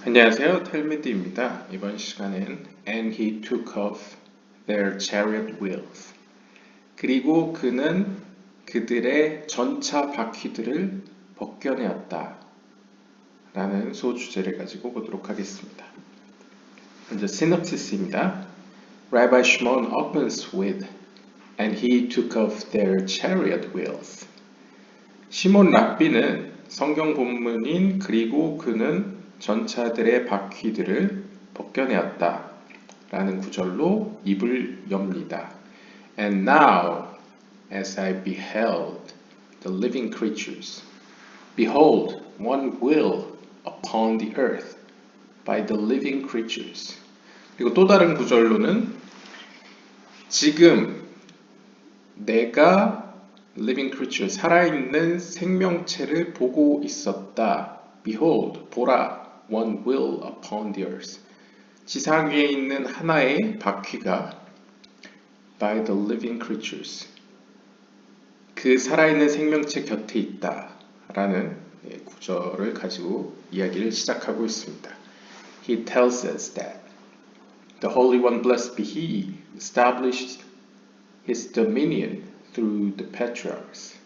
안녕하세요. 텔미드입니다. 이번 시간엔 And he took off their chariot wheels. 그리고 그는 그들의 전차 바퀴들을 벗겨내었다. 라는 소주제를 가지고 보도록 하겠습니다. 먼저 시놉시스입니다. Rabbi Shimon opens with And he took off their chariot wheels. 시몬 랍비는 성경 본문인 그리고 그는 전차들의 바퀴들을 벗겨내었다 라는 구절로 입을 엽니다. And now, as I beheld the living creatures, behold, one wheel upon the earth by the living creatures. 그리고 또 다른 구절로는 지금 내가 living creature, 살아있는 생명체를 보고 있었다. Behold, 보라, one wheel upon the earth. 지상 위에 있는 하나의 바퀴가 by the living creatures. 그 살아있는 생명체 곁에 있다. 라는 구절을 가지고 이야기를 시작하고 있습니다. He tells us that the Holy One, blessed be He, established His dominion through the patriarchs.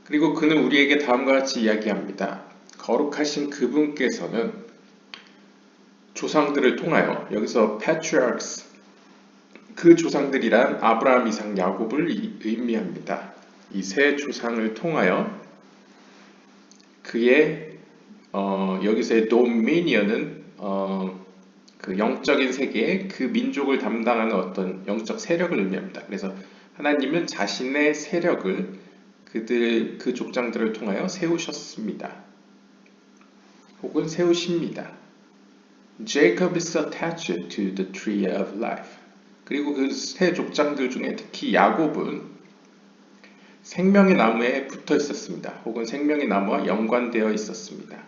그리고 그는 우리에게 다음과 같이 이야기합니다. 거룩하신 그분께서는 조상들을 통하여, 여기서 patriarchs, 그 조상들이란 아브라함, 이삭, 야곱을 의미합니다. 이 세 조상을 통하여 그의 여기서의 도미니언은 그 영적인 세계에 그 민족을 담당하는 어떤 영적 세력을 의미합니다. 그래서 하나님은 자신의 세력을 그 족장들을 통하여 세우셨습니다. 혹은 세우십니다. Jacob is attached to the tree of life. 그리고 그 세 족장들 중에 특히 야곱은 생명의 나무에 붙어 있었습니다. 혹은 생명의 나무와 연관되어 있었습니다.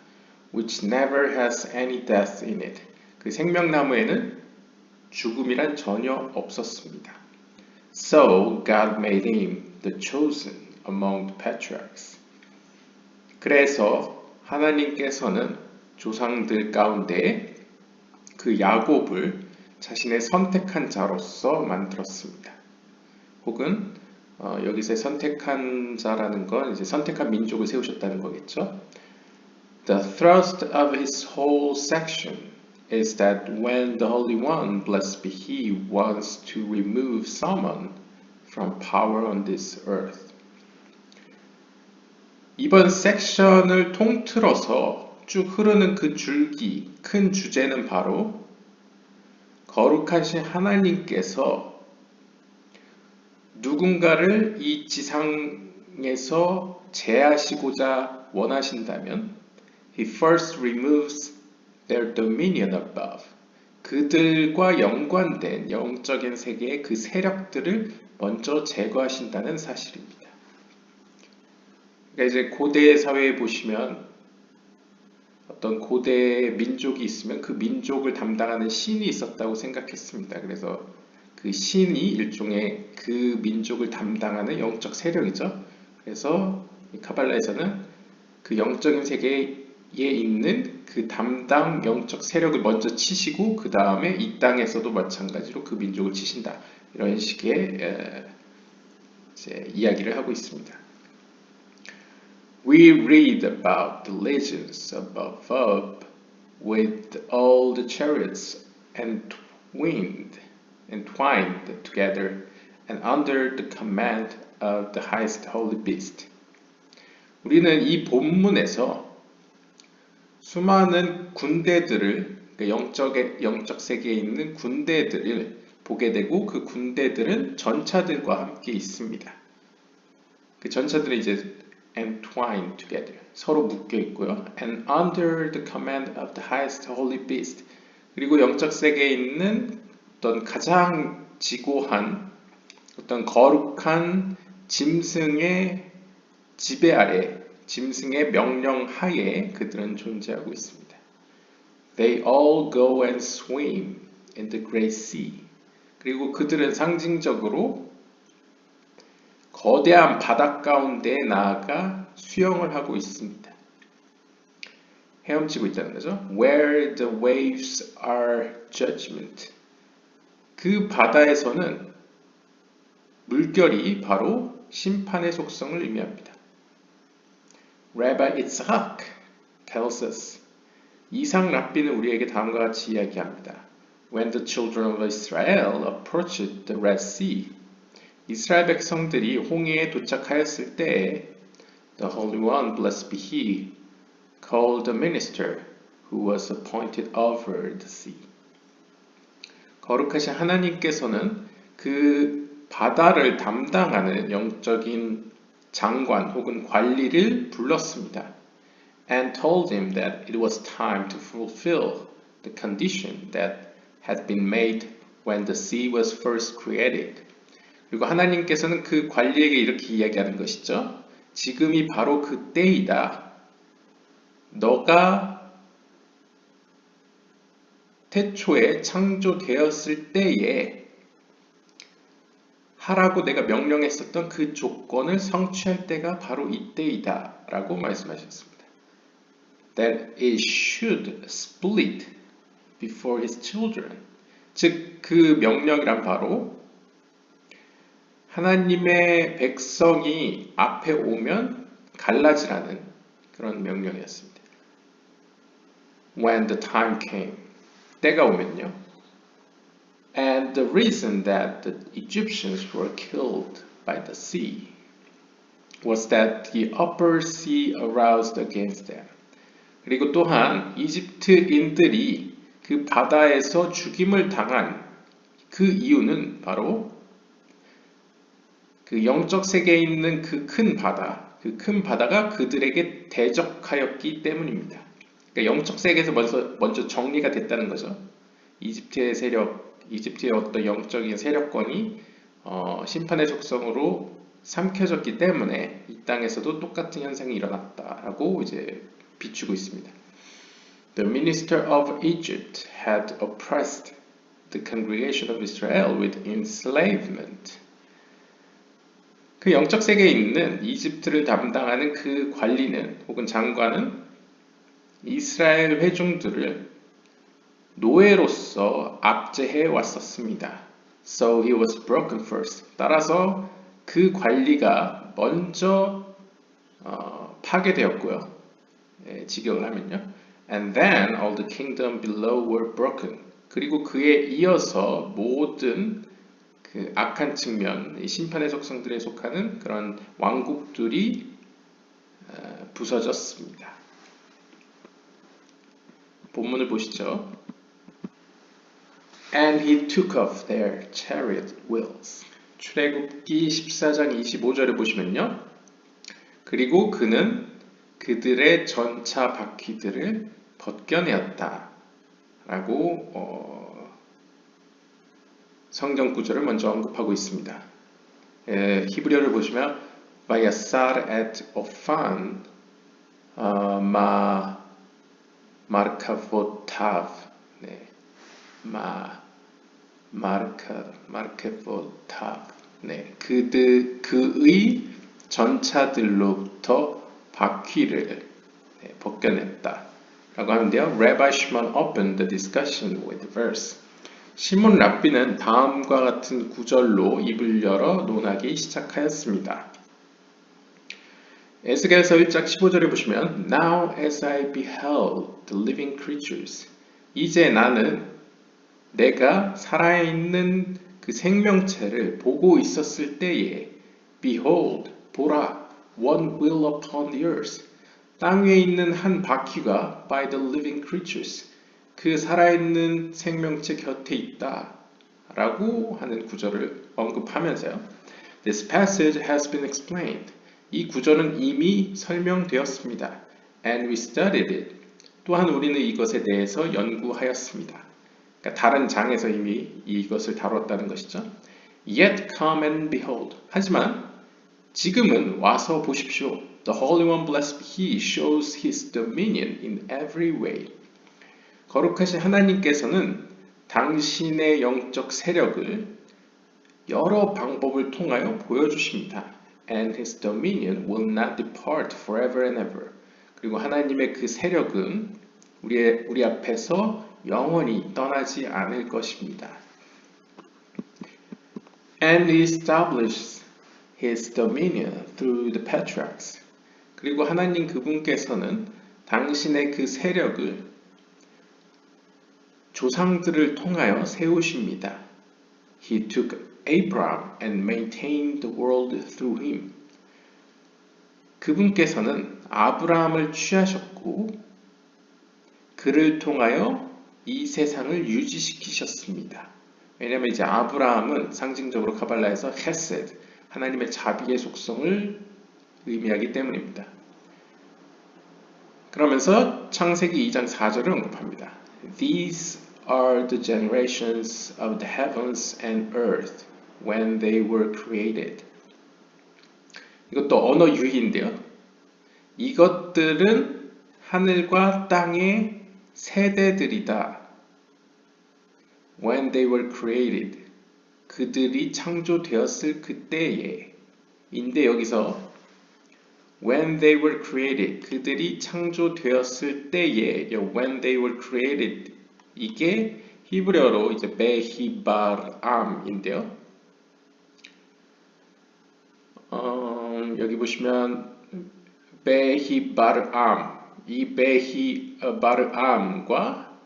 Which never has any death in it. 그 생명나무에는 죽음이란 전혀 없었습니다. So God made him the chosen among the patriarchs. 그래서 하나님께서는 조상들 가운데 그 야곱을 자신의 선택한 자로서 만들었습니다. 혹은 여기서 선택한 자라는 건 이제 선택한 민족을 세우셨다는 거겠죠. The thrust of his whole section is that when the Holy One, blessed be He, wants to remove someone from power on this earth. 이번 섹션을 통틀어서 쭉 흐르는 그 줄기, 큰 주제는 바로 거룩하신 하나님께서 누군가를 이 지상에서 제하시고자 원하신다면 He first removes their dominion above. 그들과 연관된 영적인 세계의 그 세력들을 먼저 제거하신다는 사실입니다. 그러니까 이제 고대 사회에 보시면 어떤 고대 민족이 있으면 그 민족을 담당하는 신이 있었다고 생각했습니다. 그래서 그 신이 일종의 그 민족을 담당하는 영적 세력이죠. 그래서 카발라에서는 그 영적인 세계에 있는 그 담당 영적 세력을 먼저 치시고 그 다음에 이 땅에서도 마찬가지로 그 민족을 치신다. 이런 식의 이야기를 하고 있습니다. We read about the legends above with all the chariots entwined together and under the command of the highest holy beast. 우리는 이 본문에서 수많은 군대들을, 영적 세계에 있는 군대들을 보게 되고 그 군대들은 전차들과 함께 있습니다. 그 전차들은 이제 entwined together, 서로 묶여 있고요. And under the command of the highest holy beast. 그리고 영적 세계에 있는 어떤 가장 지고한 어떤 거룩한 짐승의 지배 아래, 짐승의 명령 하에 그들은 존재하고 있습니다. They all go and swim in the great sea. 그리고 그들은 상징적으로 거대한 바닷 가운데 나아가 수영을 하고 있습니다. 헤엄치고 있다는 거죠. Where the waves are judgment. 그 바다에서는 물결이 바로 심판의 속성을 의미합니다. Rabbi Itzhak tells us. 이삭 랍비는 우리에게 다음과 같이 이야기합니다. When the children of Israel approached the Red Sea, 이스라엘 백성들이 홍해에 도착하였을 때에 the Holy One, blessed be He, called the minister who was appointed over the sea. 거룩하신 하나님께서는 그 바다를 담당하는 영적인 장관 혹은 관리를 불렀습니다. And told him that it was time to fulfill the condition that had been made when the sea was first created. 그리고 하나님께서는 그 관리에게 이렇게 이야기하는 것이죠. 지금이 바로 그 때이다. 너가 태초에 창조되었을 때에 하라고 내가 명령했었던 그 조건을 성취할 때가 바로 이때이다 라고 말씀하셨습니다. That it should split before his children. 즉, 그 명령이란 바로 하나님의 백성이 앞에 오면 갈라지라는 그런 명령이었습니다. When the time came. 때가 오면요. And the reason that the Egyptians were killed by the sea was that the upper sea aroused against them. 그리고 또한 이집트인들이 그 바다에서 죽임을 당한 그 이유는 바로 그 영적 세계에 있는 그 큰 바다, 그 큰 바다가 그들에게 대적하였기 때문입니다. 그러니까 영적 세계에서 먼저 정리가 됐다는 거죠. 이집트의 세력, 이집트의 어떤 영적인 세력권이 심판의 속성으로 삼켜졌기 때문에 이 땅에서도 똑같은 현상이 일어났다라고 이제 비추고 있습니다. The minister of Egypt had oppressed the congregation of Israel with enslavement. 그 영적 세계에 있는 이집트를 담당하는 그 관리는 혹은 장관은 이스라엘 회중들을 노예로서 압제해 왔었습니다. So he was broken first. 따라서 그 관리가 먼저 파괴되었고요. 직역을 하면요. And then all the kingdom below were broken. 그리고 그에 이어서 모든 그 악한 측면, 심판의 속성들에 속하는 그런 왕국들이 부서졌습니다. 본문을 보시죠. And he took off their chariot wheels. 출애굽기 14장 25절을 보시면요. 그리고 그는 그들의 전차 바퀴들을 벗겨내었다. 라고 성경 구절을 먼저 언급하고 있습니다. 히브리어를 보시면 Vayasar et ofan markavotav. 네. markavotav. 네. 그의 전차들로부터 바퀴를 벗겨냈다. 라고 하는데요. Rabbi Shimon opened the discussion with the verse. 시몬 랍비는 다음과 같은 구절로 입을 열어 논하기 시작하였습니다. 에스겔서 1장 15절에 보시면 Now as I beheld the living creatures 이제 나는 내가 살아있는 그 생명체를 보고 있었을 때에 Behold, 보라, one wheel upon the earth 땅 위에 있는 한 바퀴가 by the living creatures 그 살아있는 생명체 곁에 있다 라고 하는 구절을 언급하면서요. This passage has been explained. 이 구절은 이미 설명되었습니다. And we studied it. 또한 우리는 이것에 대해서 연구하였습니다. 그러니까 다른 장에서 이미 이것을 다뤘다는 것이죠. Yet come and behold. 하지만 지금은 와서 보십시오. The Holy One, blessed He, shows His dominion in every way. 거룩하신 하나님께서는 당신의 영적 세력을 여러 방법을 통하여 보여주십니다. And his dominion will not depart forever and ever. 그리고 하나님의 그 세력은 우리 앞에서 영원히 떠나지 않을 것입니다. And he established his dominion through the patriarchs. 그리고 하나님 그분께서는 당신의 그 세력을 조상들을 통하여 세우십니다. He took Abraham and maintained the world through him. 그분께서는 아브라함을 취하셨고 그를 통하여 이 세상을 유지시키셨습니다. 왜냐하면 이제 아브라함은 상징적으로 카발라에서 헤세드, 하나님의 자비의 속성을 의미하기 때문입니다. 그러면서 창세기 2장 4절을 언급합니다. These are the generations of the heavens and earth when they were created. 이것도 언어 유희인데요. 이것들은 하늘과 땅의 세대들이다. When they were created. 그들이 창조되었을 그때에. 인데 여기서 when they were created. 그들이 창조되었을 때에. when they were created. 이게 히브리어로 이제 베히바람인데요. 여기 보시면 베히바르암, 이 베히바르암과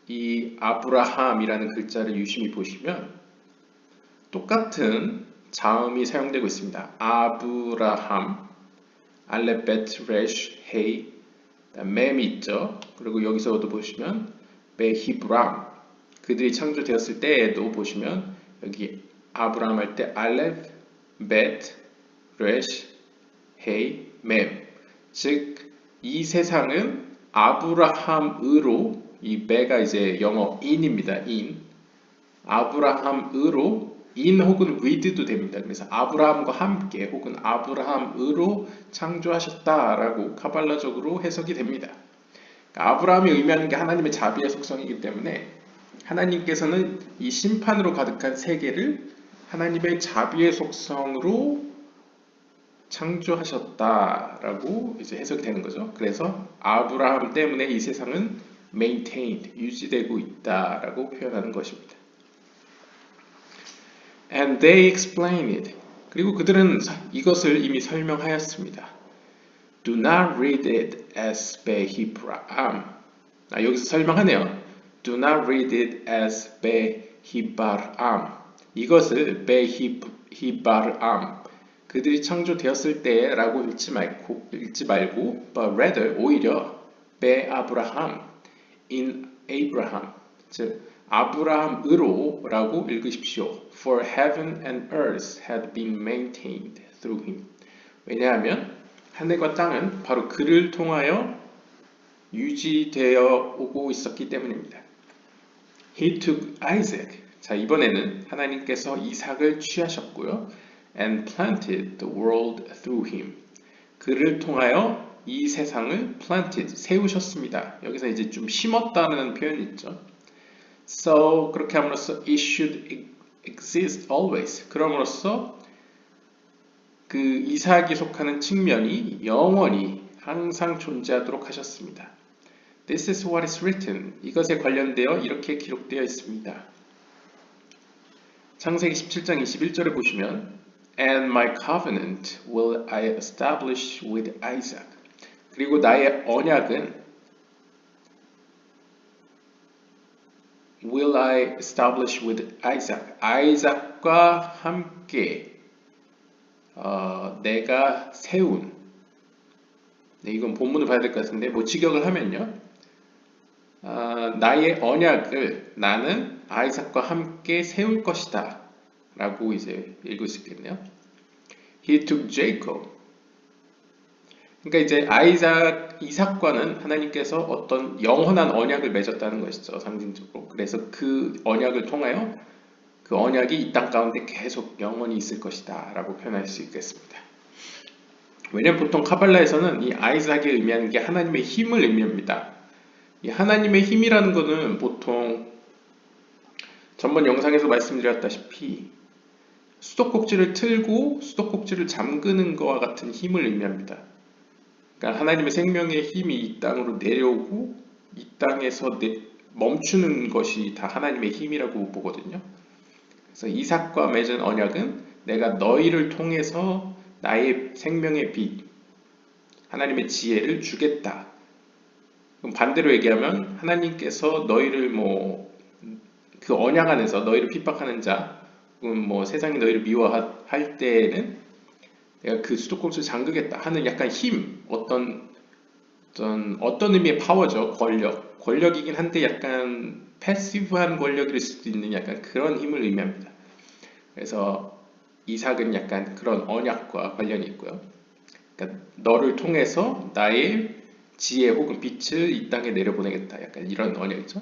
이 아브라함이라는 글자를 유심히 보시면 똑같은 자음이 사용되고 있습니다. 아브라함, 알레벳, 레쉬, 헤이, 맴이 있죠. 그리고 여기서도 보시면 베히브람, 그들이 창조되었을 때에도 보시면 여기 아브라함 할 때 알레, 벳, 레쉬, 헤이, 맴. 즉, 이 세상은 아브라함으로, 이 베가 이제 영어 in입니다. in. 아브라함으로 in 혹은 with도 됩니다. 그래서 아브라함과 함께 혹은 아브라함으로 창조하셨다라고 카발라적으로 해석이 됩니다. 그러니까 아브라함이 의미하는 게 하나님의 자비의 속성이기 때문에 하나님께서는 이 심판으로 가득한 세계를 하나님의 자비의 속성으로 창조하셨다라고 이제 해석이 되는 거죠. 그래서 아브라함 때문에 이 세상은 maintained, 유지되고 있다라고 표현하는 것입니다. And they explained it. 그리고 그들은 이것을 이미 설명하였습니다. Do not read it as 베히브라암. 여기서 설명하네요. Do not read it as 베히바람. 이것을 베히바람. 그들이 창조되었을 때라고 읽지 말고 but rather 오히려 베아브라함 in Abraham 즉 아브라함으로 라고 읽으십시오. For heaven and earth had been maintained through him. 왜냐하면 하늘과 땅은 바로 그를 통하여 유지되어 오고 있었기 때문입니다. He took Isaac. 자, 이번에는 하나님께서 이삭을 취하셨고요. And planted the world through him. 그를 통하여 이 세상을 planted, 세우셨습니다. 여기서 이제 좀 심었다는 표현이 있죠. So, 그렇게 함으로써 it should exist always. 그럼으로써 그 이삭이 속하는 측면이 영원히 항상 존재하도록 하셨습니다. This is what is written. 이것에 관련되어 이렇게 기록되어 있습니다. 창세기 17장 21절을 보시면 And my covenant will I establish with Isaac. 그리고 나의 언약은 will I establish with Isaac. 아이작과 함께 내가 세운. 네, 이건 본문을 봐야 될 것 같은데 뭐 직역을 하면요. 나의 언약을 나는 아이삭과 함께 세울 것이다. 라고 이제 읽을 수 있겠네요. He took Jacob. 그러니까 이제 이삭과는 하나님께서 어떤 영원한 언약을 맺었다는 것이죠. 상징적으로. 그래서 그 언약을 통하여 그 언약이 이 땅 가운데 계속 영원히 있을 것이다. 라고 표현할 수 있겠습니다. 왜냐하면 보통 카발라에서는 이 아이삭이 의미하는 게 하나님의 힘을 의미합니다. 이 하나님의 힘이라는 것은 보통 전번 영상에서 말씀드렸다시피 수도꼭지를 틀고 수도꼭지를 잠그는 것과 같은 힘을 의미합니다. 그러니까 하나님의 생명의 힘이 이 땅으로 내려오고 이 땅에서 멈추는 것이 다 하나님의 힘이라고 보거든요. 그래서 이삭과 맺은 언약은 내가 너희를 통해서 나의 생명의 빛, 하나님의 지혜를 주겠다. 그럼 반대로 얘기하면 하나님께서 너희를 그 언약 안에서 너희를 핍박하는 자, 세상이 너희를 미워할 때에는 내가 그 수도꼭지를 잠그겠다 하는 약간 힘, 어떤 의미의 파워죠. 권력이긴 한데 약간 패시브한 권력일 수도 있는 약간 그런 힘을 의미합니다. 그래서 이삭은 약간 그런 언약과 관련이 있고요. 그러니까 너를 통해서 나의 지혜 혹은 빛을 이 땅에 내려보내겠다. 약간 이런 언약이죠.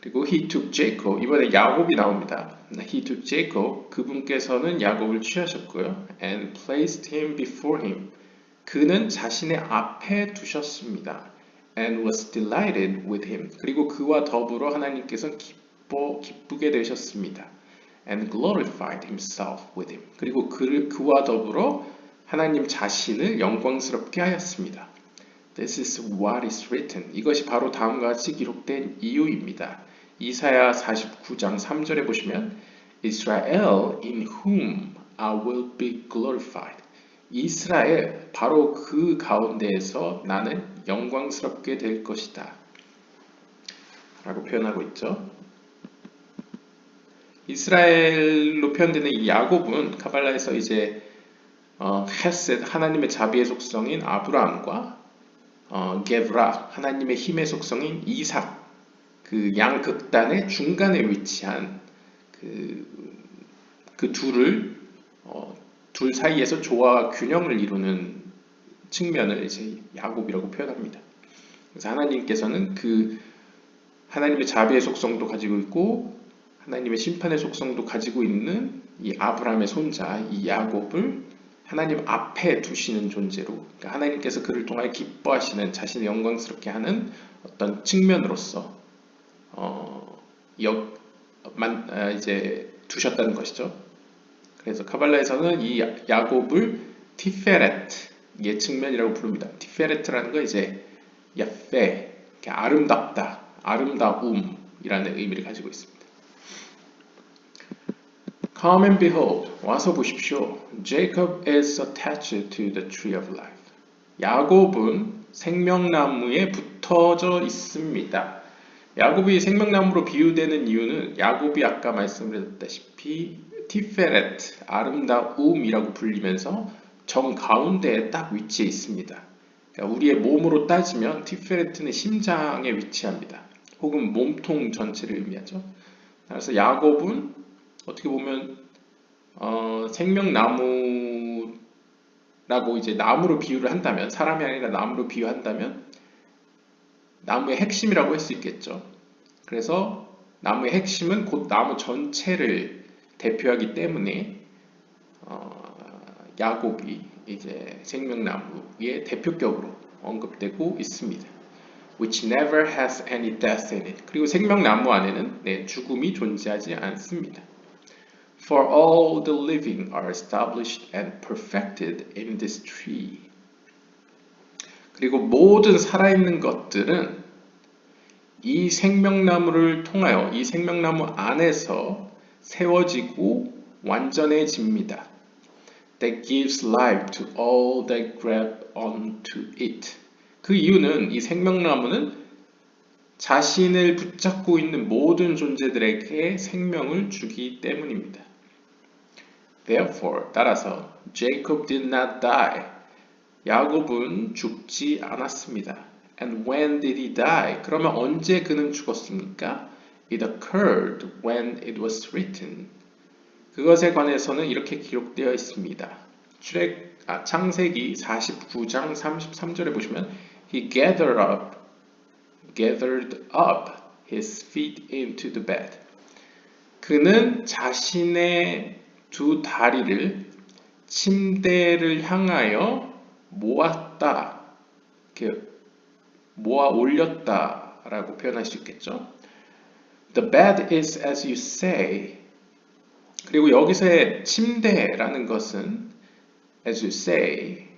그리고 he took Jacob, 이번에 야곱이 나옵니다. he took Jacob, 그분께서는 야곱을 취하셨고요. and placed him before him, 그는 자신의 앞에 두셨습니다. and was delighted with him, 그리고 그와 더불어 하나님께서 기쁘게 되셨습니다. and glorified himself with him, 그리고 그와 더불어 하나님 자신을 영광스럽게 하였습니다. This is what is written. 이것이 바로 다음과 같이 기록된 이유입니다. 이사야 49장 3절에 보시면 Israel in whom I will be glorified. 이스라엘, 바로 그 가운데에서 나는 영광스럽게 될 것이다 라고 표현하고 있죠. 이스라엘로 표현되는 이 야곱은 카발라에서 이제 헤셋, 하나님의 자비의 속성인 아브라함과 게브라, 하나님의 힘의 속성인 이삭, 그 양극단의 중간에 위치한 그 둘 사이에서 조화와 균형을 이루는 측면을 이제 야곱이라고 표현합니다. 그래서 하나님께서는 그 하나님의 자비의 속성도 가지고 있고 하나님의 심판의 속성도 가지고 있는 이 아브라함의 손자 이 야곱을 하나님 앞에 두시는 존재로, 그러니까 하나님께서 그를 통하여 기뻐하시는, 자신을 영광스럽게 하는 어떤 측면으로서 이제 두셨다는 것이죠. 그래서 카발라에서는 이 야곱을 티페렛의 측면이라고 부릅니다. 티페렛이라는 건 이제 야페, 아름답다, 아름다움이라는 의미를 가지고 있습니다. Come and behold, 와서 보십시오. Jacob is attached to the tree of life. 야곱은 생명나무에 붙어져 있습니다. 야곱이 생명나무로 비유되는 이유는 야곱이 아까 말씀드렸다시피 티페렛, 아름다움이라고 불리면서 정 가운데에 딱 위치해 있습니다. 그러니까 우리의 몸으로 따지면 티페렛은 심장에 위치합니다. 혹은 몸통 전체를 의미하죠. 그래서 야곱은 어떻게 보면 생명나무라고 이제 나무로 비유를 한다면, 사람이 아니라 나무로 비유한다면 나무의 핵심이라고 할 수 있겠죠. 그래서 나무의 핵심은 곧 나무 전체를 대표하기 때문에 야곱이 이제 생명나무의 대표격으로 언급되고 있습니다. Which never has any death in it. 그리고 생명나무 안에는 죽음이 존재하지 않습니다. For all the living are established and perfected in this tree. 그리고 모든 살아있는 것들은 이 생명나무를 통하여, 이 생명나무 안에서 세워지고 완전해집니다. That gives life to all that grab onto it. 그 이유는 이 생명나무는 자신을 붙잡고 있는 모든 존재들에게 생명을 주기 때문입니다. Therefore, 따라서 Jacob did not die. 야곱은 죽지 않았습니다. And when did he die? 그러면 언제 그는 죽었습니까? It occurred when it was written. 그것에 관해서는 이렇게 기록되어 있습니다. 창세기 49장 33절에 보시면 He gathered up his feet into the bed. 그는 자신의 두 다리를 침대를 향하여 모았다, 이렇게 모아 올렸다라고 표현할 수 있겠죠. The bed is as you say. 그리고 여기서의 침대라는 것은 as you say,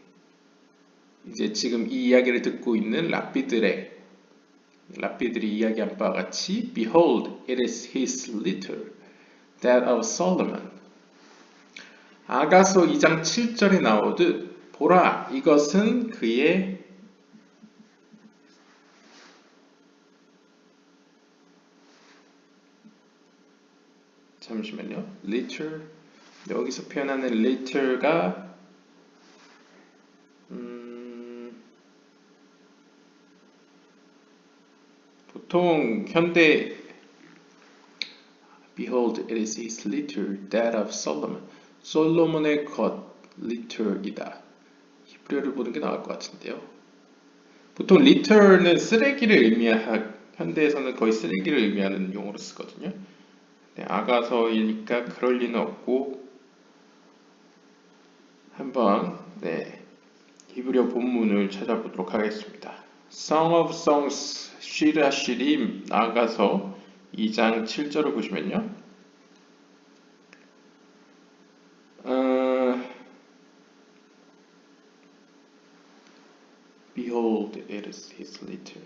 이제 지금 이 이야기를 듣고 있는 랍비들이 이야기한 바와 같이 Behold, it is his litter, that of Solomon. 아가서 2장 7절에 나오듯 보라, 이것은 그의 잠시만요. litter 여기서 표현하는 litter가 보통 현대 Behold, it is his litter, that of Solomon. 솔로몬의 것, litter이다. 히브리어를 보는 게 나을 것 같은데요. 보통 litter는 현대에서는 거의 쓰레기를 의미하는 용어로 쓰거든요. 네, 아가서이니까 그럴 리는 없고 한번 히브리어 본문을 찾아보도록 하겠습니다. Song of Songs 시라시림 아가서 2장 7절을 보시면요. Behold, it is his litter.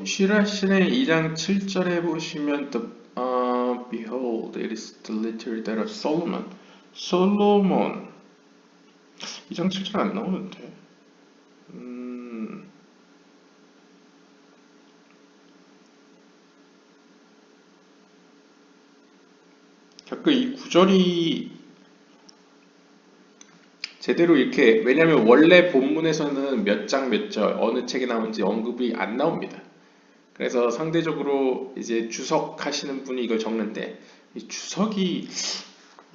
시라시의 2장 7절에 보시면 Behold, it is the litter that of Solomon. 솔로몬 2장 7절 안 나오는데 가끔 이 구절이 제대로 이렇게 왜냐하면 원래 본문에서는 몇 장 몇 절 어느 책에 나온지 언급이 안 나옵니다. 그래서 상대적으로 이제 주석하시는 분이 이걸 적는데 이 주석이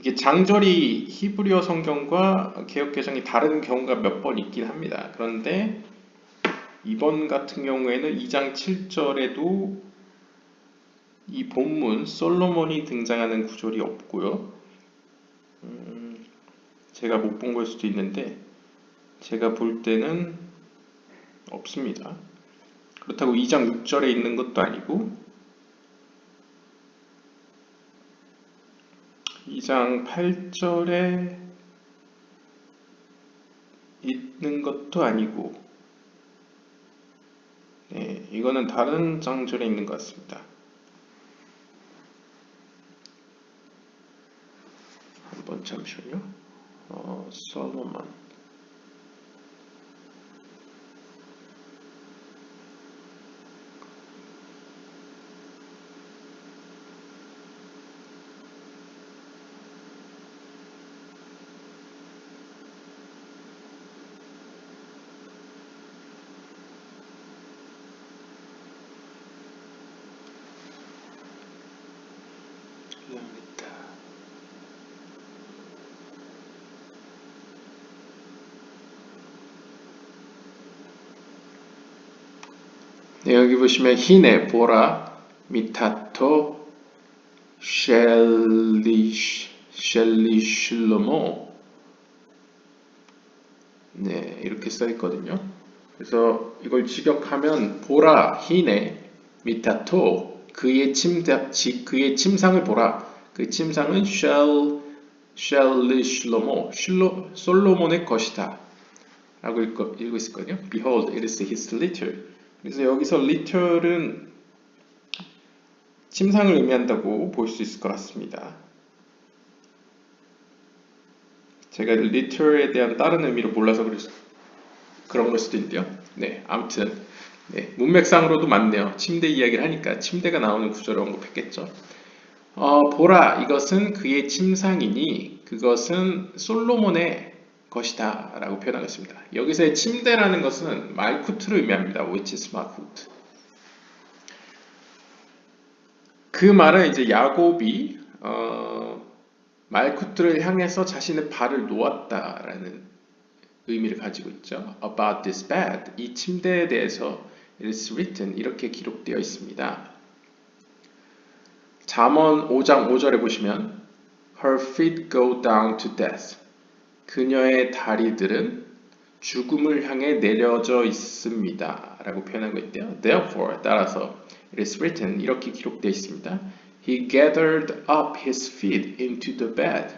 이게 장절이 히브리어 성경과 개역개정이 다른 경우가 몇 번 있긴 합니다. 그런데 이번 같은 경우에는 2장 7절에도 이 본문 솔로몬이 등장하는 구절이 없고요. 제가 못 본 걸 수도 있는데 제가 볼 때는 없습니다. 그렇다고 2장 6절에 있는 것도 아니고 2장 8절에 있는 것도 아니고 이거는 다른 장절에 있는 것 같습니다. 한번 잠시만요. 솔로몬 여기 보시면 히네 보라 미타토 셸리슐로모 이렇게 써 있거든요. 그래서 이걸 직역하면 보라 히네 미타토 그의 침상을 보라. 그 침상은 셸리슐로모 솔로몬의 것이다 라고 읽고 있었거든요. Behold, it is his litter. 그래서 여기서 litter은 침상을 의미한다고 볼 수 있을 것 같습니다. 제가 litter에 대한 다른 의미를 몰라서 그런 걸 수도 있는데요. 아무튼 문맥상으로도 맞네요. 침대 이야기를 하니까 침대가 나오는 구절을 언급했겠죠. 보라, 이것은 그의 침상이니 그것은 솔로몬의 것이다 라고 표현하겠습니다. 여기서의 침대라는 것은 말쿠트를 의미합니다. which is malkut. 그 말은 이제 야곱이 말쿠트를 향해서 자신의 발을 놓았다라는 의미를 가지고 있죠. About this bed, 이 침대에 대해서 it is written, 이렇게 기록되어 있습니다. 잠언 5장 5절에 보시면 Her feet go down to death. 그녀의 다리들은 죽음을 향해 내려져 있습니다. 라고 표현하고 있대요. Therefore, 따라서 it is written, 이렇게 기록되어 있습니다. He gathered up his feet into the bed.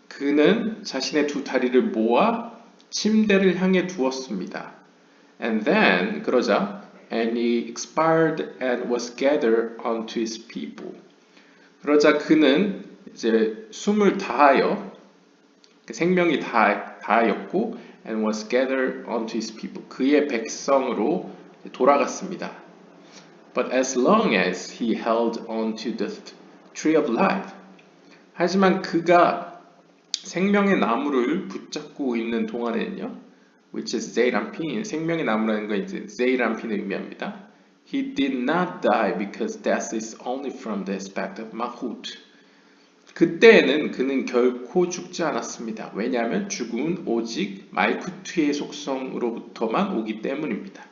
그는 자신의 두 다리를 모아 침대를 향해 두었습니다. And then, 그러자 and he expired and was gathered unto his people. 그러자 그는 이제 숨을 다하여 생명이 다하였고 and was gathered unto his people. 그의 백성으로 돌아갔습니다. But as long as he held on to the tree of life. 하지만 그가 생명의 나무를 붙잡고 있는 동안에는요. which is zeirampin. 생명의 나무라는 건 이제 zeirampin을 의미합니다. He did not die because death is only from the aspect of malchut. 그때에는 그는 결코 죽지 않았습니다. 왜냐하면 죽음은 오직 말쿠트의 속성으로부터만 오기 때문입니다.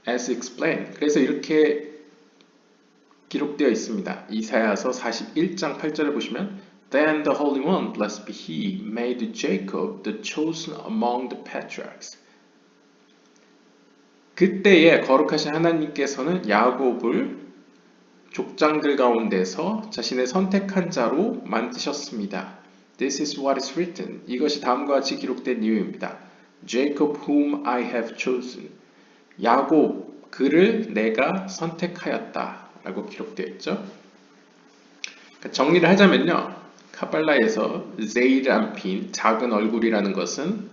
As explained. 그래서 이렇게 기록되어 있습니다. 이사야서 41장 8절을 보시면 Then the Holy One, blessed be He, made Jacob the chosen among the patriarchs. 그때에 거룩하신 하나님께서는 야곱을 족장들 가운데서 자신의 선택한 자로 만드셨습니다. This is what is written. 이것이 다음과 같이 기록된 이유입니다. Jacob whom I have chosen. 야곱 그를 내가 선택하였다 라고 기록되어 있죠. 정리를 하자면요. 카발라에서 zeirampin, 작은 얼굴이라는 것은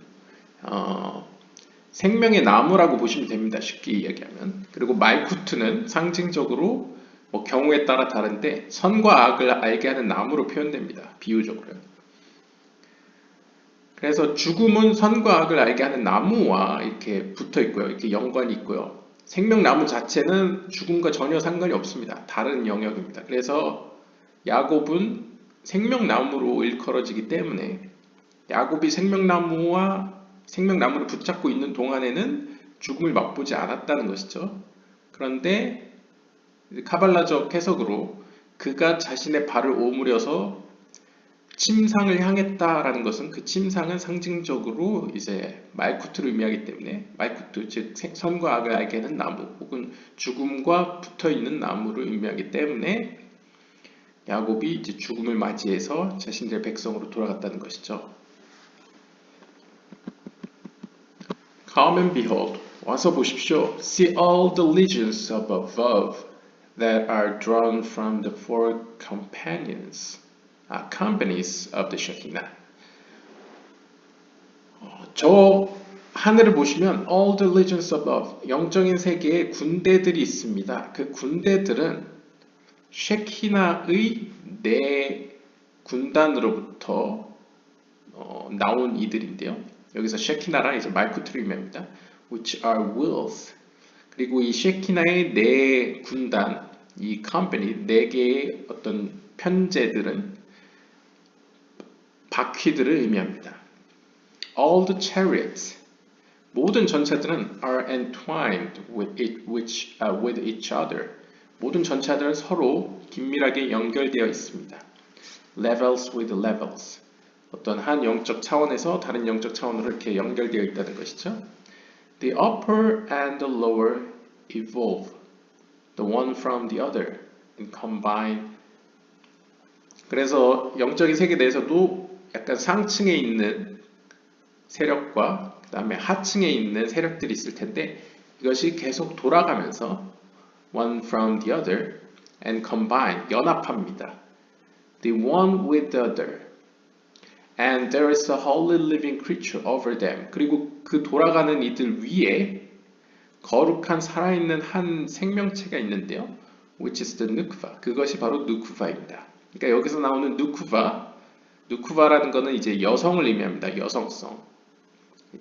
생명의 나무라고 보시면 됩니다. 쉽게 이야기하면. 그리고 말쿠트는 상징적으로 경우에 따라 다른데 선과 악을 알게 하는 나무로 표현됩니다. 비유적으로요. 그래서 죽음은 선과 악을 알게 하는 나무와 이렇게 붙어 있고요. 이렇게 연관이 있고요. 생명나무 자체는 죽음과 전혀 상관이 없습니다. 다른 영역입니다. 그래서 야곱은 생명나무로 일컬어지기 때문에 야곱이 생명나무를 붙잡고 있는 동안에는 죽음을 맛보지 않았다는 것이죠. 그런데 카발라적 해석으로 그가 자신의 발을 오므려서 침상을 향했다라는 것은 그 침상은 상징적으로 이제 말쿠트를 의미하기 때문에 말쿠트 즉 선과 악을 알게 하는 나무 혹은 죽음과 붙어 있는 나무를 의미하기 때문에 야곱이 이제 죽음을 맞이해서 자신들의 백성으로 돌아갔다는 것이죠. Come and behold, 와서 보십시오. See all the legions up above that are drawn from the four companies of the Shekinah. 저 하늘을 보시면 all the legions above, 영적인 세계에 군대들이 있습니다. 그 군대들은 쉐키나의 네 군단으로부터 나온 이들인데요. 여기서 쉐키나라 이제 말쿠트를 의미합니다. which are wills. 그리고 이 쉐키나의 네 군단, 이 company, 네 개의 어떤 편제들은 바퀴들을 의미합니다. All the chariots, 모든 전차들은 are entwined with each other. 모든 전차들은 서로 긴밀하게 연결되어 있습니다. Levels with levels. 어떤 한 영적 차원에서 다른 영적 차원으로 이렇게 연결되어 있다는 것이죠. The upper and the lower evolve, the one from the other, and combine. 그래서 영적인 세계 내에서도 약간 상층에 있는 세력과 그 다음에 하층에 있는 세력들이 있을 텐데 이것이 계속 돌아가면서 one from the other and combine, 연합합니다. The one with the other. And there is a holy living creature over them. 그리고 그 돌아가는 이들 위에 거룩한 살아있는 한 생명체가 있는데요. Which is the Nukva. 그것이 바로 누쿠바입니다. 그러니까 여기서 나오는 누쿠바라는 것은 이제 여성을 의미합니다. 여성성.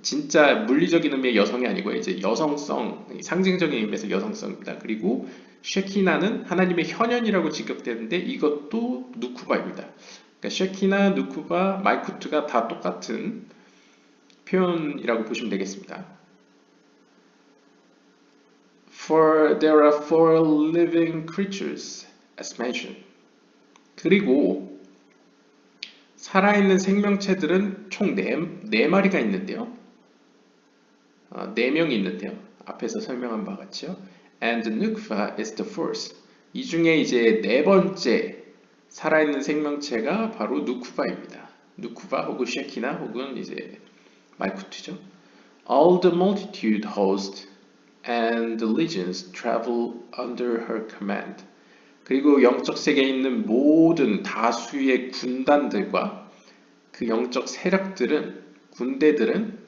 진짜 물리적인 의미의 여성이 아니고 이제 여성성, 상징적인 의미에서 여성성입니다. 그리고 쉐키나는 하나님의 현현이라고 직역되는데 이것도 누쿠바입니다. 그러니까 쉐키나, 누쿠바, 말쿠트가 다 똑같은 표현이라고 보시면 되겠습니다. For there are four living creatures as mentioned. 그리고 살아있는 생명체들은 총 4마리가 있는데요. 4명이 있는데요. 앞에서 설명한 바와 같이요. And Nukva is the fourth. 이 중에 이제 네 번째 살아있는 생명체가 바로 누쿠바입니다. 누쿠바 혹은 쉐키나 혹은 이제 말쿠트죠. All the multitude host and the legions travel under her command. 그리고 영적 세계에 있는 모든 다수의 군단들과 그 영적 세력들은 군대들은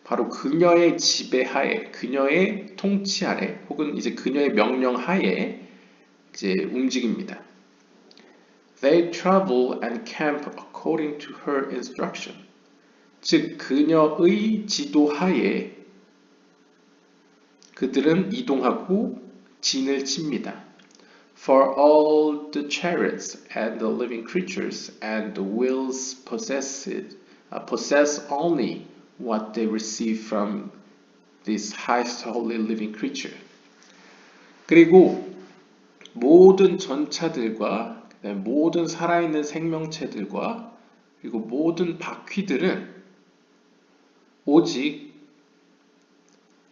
바로 그녀의 지배하에, 그녀의 통치 아래, 혹은 이제 그녀의 명령 하에 이제 움직입니다. They travel and camp according to her instruction. 즉 그녀의 지도하에 그들은 이동하고 진을 칩니다. For all the chariots and the living creatures and the wheels possess only what they receive from this highest holy living creature. 그리고 모든 전차들과 모든 살아있는 생명체들과 그리고 모든 바퀴들은 오직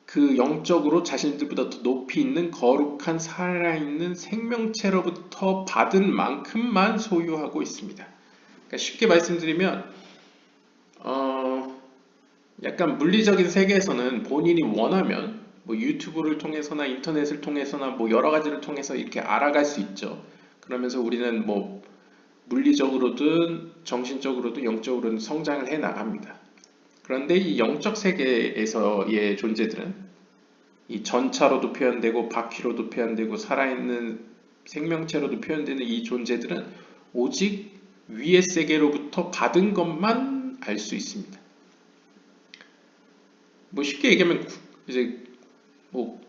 그 영적으로 자신들보다 더 높이 있는 거룩한 살아있는 생명체로부터 받은 만큼만 소유하고 있습니다. 그러니까 쉽게 말씀드리면 약간 물리적인 세계에서는 본인이 원하면 뭐 유튜브를 통해서나 인터넷을 통해서나 뭐 여러 가지를 통해서 이렇게 알아갈 수 있죠. 그러면서 우리는 뭐 물리적으로든 정신적으로든 영적으로든 성장을 해 나갑니다. 그런데 이 영적 세계에서의 존재들은 이 전차로도 표현되고 바퀴로도 표현되고 살아있는 생명체로도 표현되는 이 존재들은 오직 위의 세계로부터 받은 것만 알 수 있습니다. 뭐 쉽게 얘기하면 이제 뭐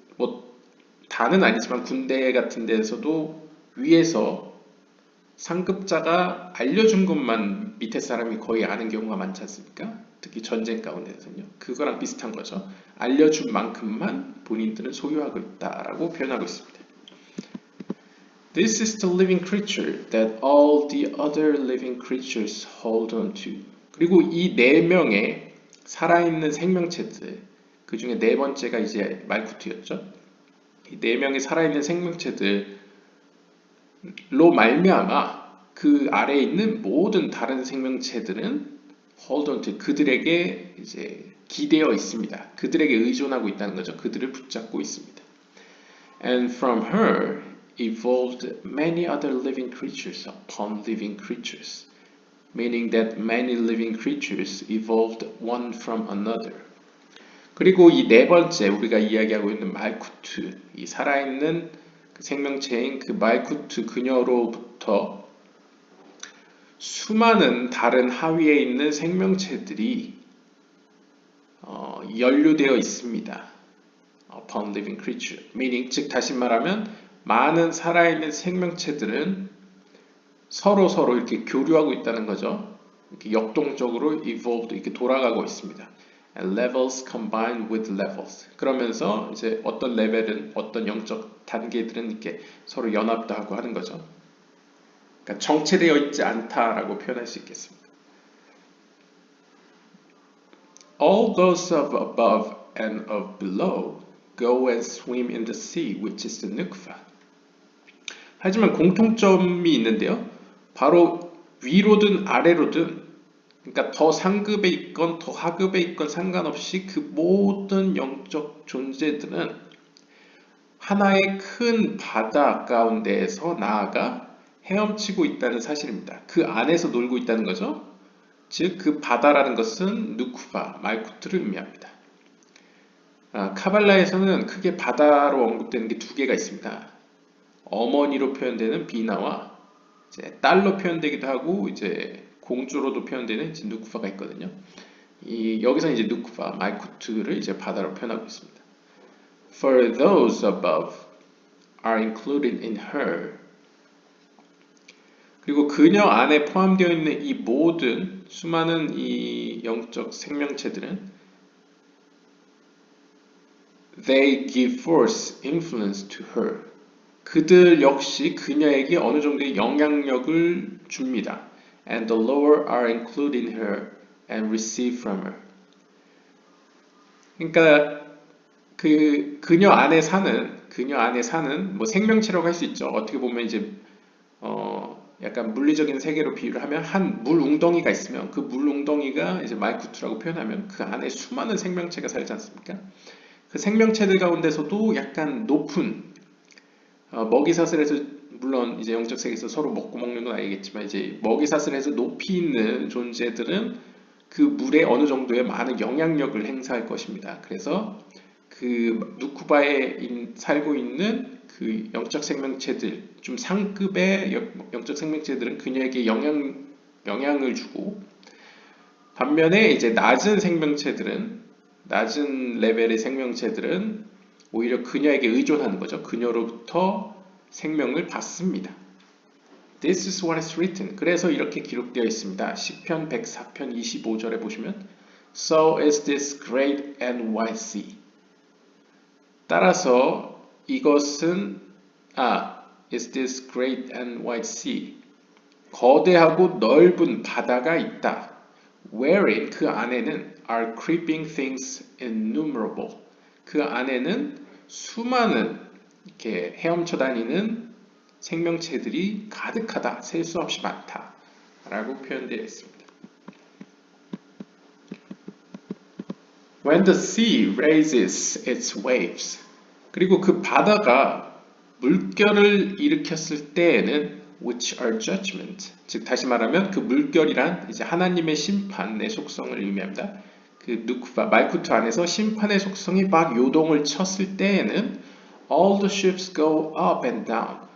다는 아니지만 군대 같은 데서도 위에서 상급자가 알려준 것만 밑에 사람이 거의 아는 경우가 많지 않습니까? 특히 전쟁 가운데서는요. 그거랑 비슷한 거죠. 알려준 만큼만 본인들은 소유하고 있다라고 표현하고 있습니다. This is the living creature that all the other living creatures hold on to. 그리고 이 4명의 살아있는 생명체들, 그 중에 네 번째가 이제 말쿠트였죠. 이 4명의 살아있는 생명체들로 말미암아 그 아래에 있는 모든 다른 생명체들은 hold on to, 그들에게 이제 기대어 있습니다. 그들에게 의존하고 있다는 거죠. 그들을 붙잡고 있습니다. And from her evolved many other living creatures upon living creatures, meaning that many living creatures evolved one from another. 그리고 이 네 번째 우리가 이야기하고 있는 말쿠트, 이 살아있는 그 생명체인 그 말쿠트 그녀로부터 수많은 다른 하위에 있는 생명체들이 연루되어 있습니다. Upon living creature, meaning 즉 다시 말하면 많은 살아있는 생명체들은 서로 이렇게 교류하고 있다는 거죠. 이렇게 역동적으로 evolved 이렇게 돌아가고 있습니다. And levels combined with levels. 그러면서 이제 어떤 레벨은 어떤 영적 단계들은 이렇게 서로 연합도 하고 하는 거죠. 그러니까 정체되어 있지 않다라고 표현할 수 있겠습니다. All those of above and of below go and swim in the sea, which is the Nukva. 하지만 공통점이 있는데요. 바로 위로든 아래로든, 그러니까 더 상급에 있건 더 하급에 있건 상관없이 그 모든 영적 존재들은 하나의 큰 바다 가운데에서 나아가 헤엄치고 있다는 사실입니다. 그 안에서 놀고 있다는 거죠. 즉 그 바다라는 것은 누쿠바, 말쿠트를 의미합니다. 카발라에서는 크게 바다로 언급되는 게 두 개가 있습니다. 어머니로 표현되는 비나와 이제 딸로 표현되기도 하고 이제 공주로도 표현되는 이제 누쿠바가 있거든요. 여기서 이제 누쿠바, 말쿠트를 이제 바다로 표현하고 있습니다. For those above are included in her. 그리고 그녀 안에 포함되어 있는 이 모든 수많은 이 영적 생명체들은 they give force, influence to her. 그들 역시 그녀에게 어느 정도의 영향력을 줍니다. and the lower are included in her and receive from her. 그러니까 그녀 안에 사는 뭐 생명체라고 할 수 있죠. 어떻게 보면 이제 약간 물리적인 세계로 비유를 하면 한 물 웅덩이가 있으면 그 물 웅덩이가 이제 말쿠투라고 표현하면 그 안에 수많은 생명체가 살지 않습니까? 그 생명체들 가운데서도 약간 높은 먹이사슬에서 물론 이제 영적 세계에서 서로 먹고 먹는 건 알겠지만 이제 먹이사슬에서 높이 있는 존재들은 그 물에 어느 정도의 많은 영향력을 행사할 것입니다. 그래서 그 누쿠바에 살고 있는 그 영적 생명체들, 좀 상급의 영적 생명체들은 그녀에게 영향을 주고, 반면에 이제 낮은 레벨의 생명체들은 오히려 그녀에게 의존하는 거죠. 그녀로부터 생명을 받습니다. This is what is written. 그래서 이렇게 기록되어 있습니다. 시편 104편 25절에 보시면 So is this great and wide sea. 따라서 이것은 is this great and wide sea. 거대하고 넓은 바다가 있다. Wherein 그 안에는 are creeping things innumerable. 그 안에는 수많은 이렇게 헤엄쳐 다니는 생명체들이 가득하다. 셀 수 없이 많다. 라고 표현되어 있습니다. When the sea raises its waves. 그리고 그 바다가 물결을 일으켰을 때에는 which are judgment. 즉 다시 말하면 그 물결이란 이제 하나님의 심판의 속성을 의미합니다. 그 누쿠바 말쿠트 안에서 심판의 속성이 막 요동을 쳤을 때에는 all the ships go up and down.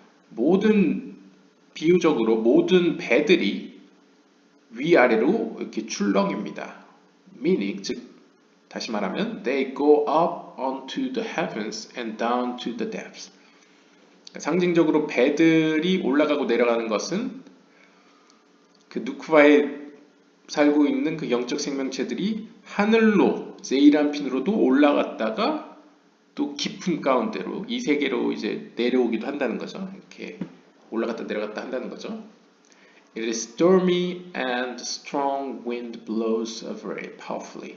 비유적으로 모든 배들이 위아래로 이렇게 출렁입니다. meaning 즉 다시 말하면 they go up onto the heavens and down to the depths. 상징적으로 배들이 올라가고 내려가는 것은 그 누쿠바에 살고 있는 그 영적 생명체들이 하늘로 세이란핀으로도 올라갔다가 또 깊음 가운데로 이 세계로 이제 내려오기도 한다는 거죠. 이렇게 올라갔다 내려갔다 한다는 거죠. It is stormy and strong wind blows very powerfully.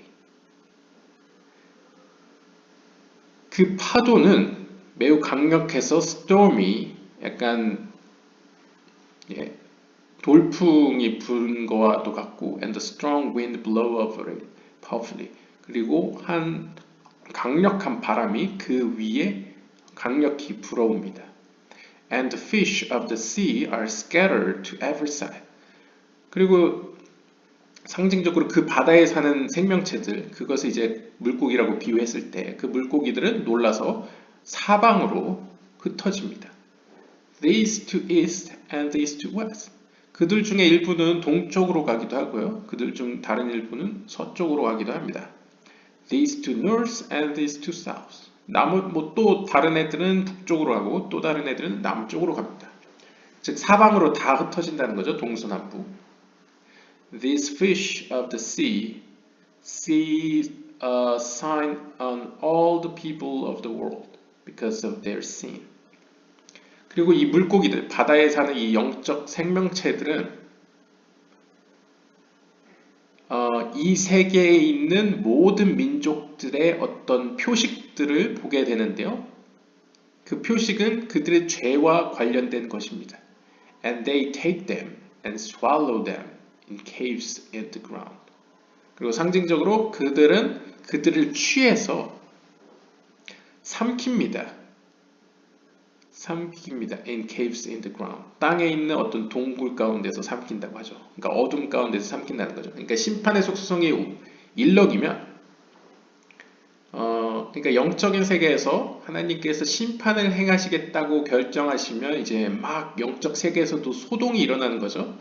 그 파도는 매우 강력해서 stormy, 약간 돌풍이 부는 거와도 같고 and the strong wind blow over powerfully. 그리고 한 강력한 바람이 그 위에 강력히 불어옵니다. And the fish of the sea are scattered to every side. 그리고 상징적으로 그 바다에 사는 생명체들, 그것을 이제 물고기라고 비유했을 때 그 물고기들은 놀라서 사방으로 흩어집니다. These to east and these to west. 그들 중에 일부는 동쪽으로 가기도 하고요. 그들 중 다른 일부는 서쪽으로 가기도 합니다. These to north and these to south. 또 다른 애들은 북쪽으로 가고 또 다른 애들은 남쪽으로 갑니다. 즉 사방으로 다 흩어진다는 거죠. 동서남북. These fish of the sea see a sign on all the people of the world because of their sin. 그리고 이 물고기들, 바다에 사는 이 영적 생명체들은 이 세계에 있는 모든 민족들의 어떤 표식들을 보게 되는데요. 그 표식은 그들의 죄와 관련된 것입니다. And they take them and swallow them in caves in the ground. 그리고 상징적으로 그들을 취해서 삼킵니다. In caves in the ground. 땅에 있는 어떤 동굴 가운데서 삼킨다고 하죠. 그러니까 어둠 가운데서 삼킨다는 거죠. 그러니까 심판의 속성이 일럭이면 그러니까 영적인 세계에서 하나님께서 심판을 행하시겠다고 결정하시면 이제 막 영적 세계에서도 소동이 일어나는 거죠.